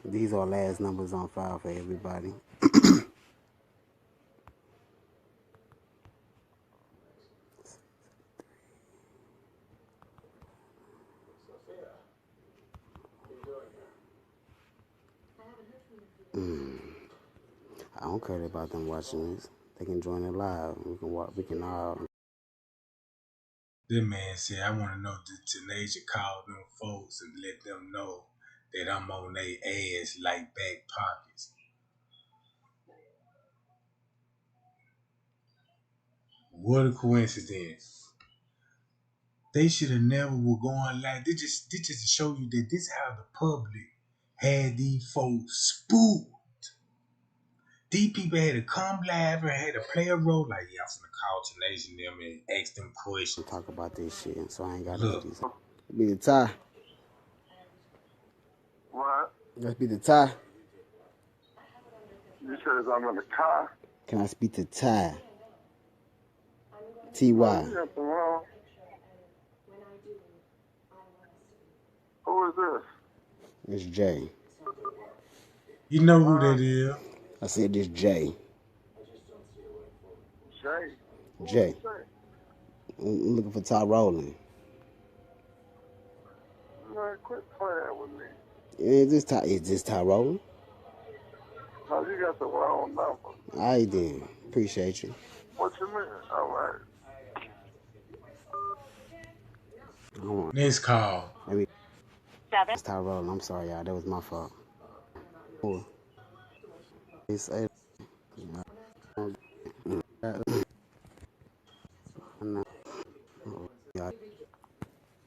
[SPEAKER 22] These are last numbers on file for everybody. I don't care about them watching this. They can join it live. We can all.
[SPEAKER 1] This man said, I want to know did Tanasia call them folks and let them know that I'm on their ass like back pockets. What a coincidence. They should have never were going like this. Just to show you that this is how the public had these folks spooked. These people had to come live and had to play a role like, yeah, I'm finna call Tanasia and them and ask them questions.
[SPEAKER 22] Talk about this shit, so I ain't got to do this. Be the tie.
[SPEAKER 9] What?
[SPEAKER 22] Let's be the tie.
[SPEAKER 9] You said I'm in the car?
[SPEAKER 22] Can I speak to Ty? T-Y.
[SPEAKER 9] Who is this?
[SPEAKER 22] It's Jay.
[SPEAKER 1] You know who that is?
[SPEAKER 22] I said this Jay.
[SPEAKER 9] Jay?
[SPEAKER 22] Jay. I'm looking for Ty Rowland.
[SPEAKER 9] Man, quit playing with me.
[SPEAKER 22] Is this Tyrone?
[SPEAKER 9] No, you got the wrong number.
[SPEAKER 22] I did. Appreciate you.
[SPEAKER 9] What you mean? All right.
[SPEAKER 1] Next call.
[SPEAKER 22] It's Tyrone. I'm sorry, y'all. That was my fault. Cool. It's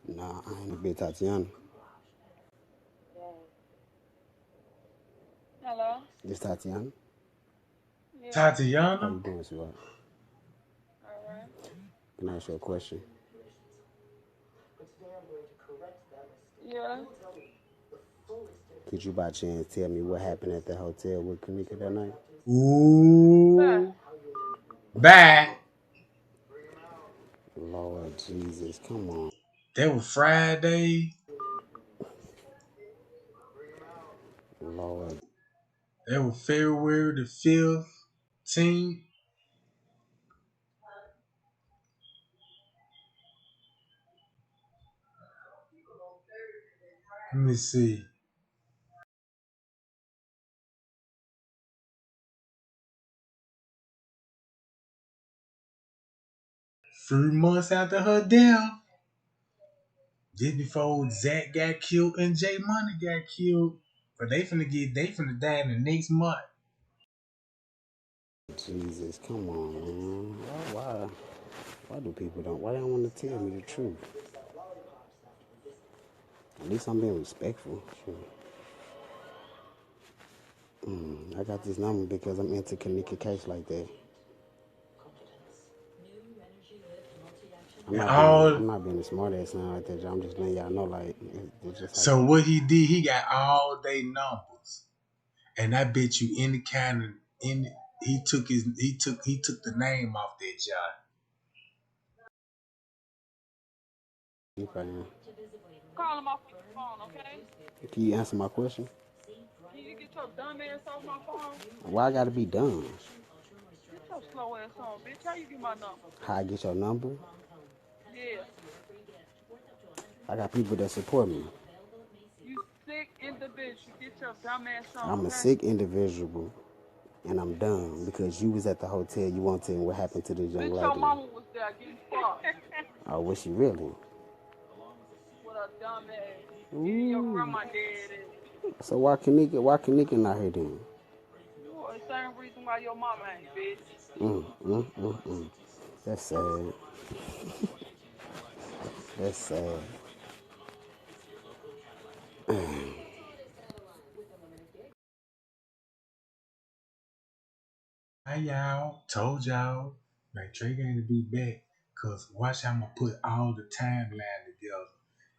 [SPEAKER 22] Nah, I ain't a bit Tatiana.
[SPEAKER 2] Hello?
[SPEAKER 22] This Tatiana?
[SPEAKER 2] Yeah.
[SPEAKER 22] How
[SPEAKER 1] Tatiana?
[SPEAKER 22] you doing, sweetheart?
[SPEAKER 2] All right.
[SPEAKER 22] Can I ask you a question?
[SPEAKER 2] Yeah.
[SPEAKER 22] Could you by chance tell me what happened at the hotel with Kenneka that night?
[SPEAKER 1] Ooh. Bye.
[SPEAKER 22] Lord Jesus, come on.
[SPEAKER 1] That was Friday.
[SPEAKER 22] Lord.
[SPEAKER 1] That was February the 15th. Let me see. Three months after her death. Just before Zach got killed and J Money got killed. But they finna die in the next month.
[SPEAKER 22] Jesus, come on, man. Why do people why they don't want to tell me the truth? At least I'm being respectful. Sure. I got this number because I'm into Kenneka case like that. I'm not being a smart ass now like that. I'm just letting y'all know, like, it's just like.
[SPEAKER 1] So what he did, he got all they numbers, and I bet you any kind of he took the name off that job.
[SPEAKER 22] Okay.
[SPEAKER 2] Call him off your phone, okay?
[SPEAKER 22] Can you answer my question?
[SPEAKER 2] Can you get your dumb ass off my phone?
[SPEAKER 22] Why I gotta be dumb?
[SPEAKER 2] Get your slow ass on, bitch. How you get my number?
[SPEAKER 22] How I get your number?
[SPEAKER 2] Yeah.
[SPEAKER 22] I got people that support me.
[SPEAKER 2] You sick individual. Get your dumb ass on,
[SPEAKER 22] I'm a
[SPEAKER 2] okay?
[SPEAKER 22] sick individual, and I'm dumb because you was at the hotel. You won't tell me what happened to this young
[SPEAKER 2] Bitch,
[SPEAKER 22] lady.
[SPEAKER 2] your mama was there getting fucked.
[SPEAKER 22] Oh, was she really?
[SPEAKER 2] With a dumb ass. Even your
[SPEAKER 22] Ooh.
[SPEAKER 2] grandma dead ass.
[SPEAKER 22] So why Kenneka not here then?
[SPEAKER 2] Well, the same reason why your mama ain't, bitch.
[SPEAKER 22] That's sad. That's sad.
[SPEAKER 1] Hi y'all, told y'all, like Trey going to be back, cause watch how I'ma put all the timeline together.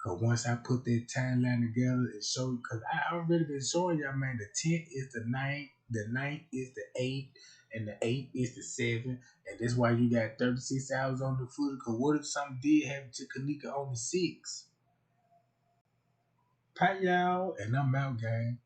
[SPEAKER 1] Cause once I put that timeline together, it show. Cause I already been showing y'all, man. The 10th is the 9th, the 9th is the 8th, and the 8th is the 7th, and that's why you got 36 hours on the footage. Cause what if something did happen to Kenneka on the 6th? Pat y'all, and I'm out, gang.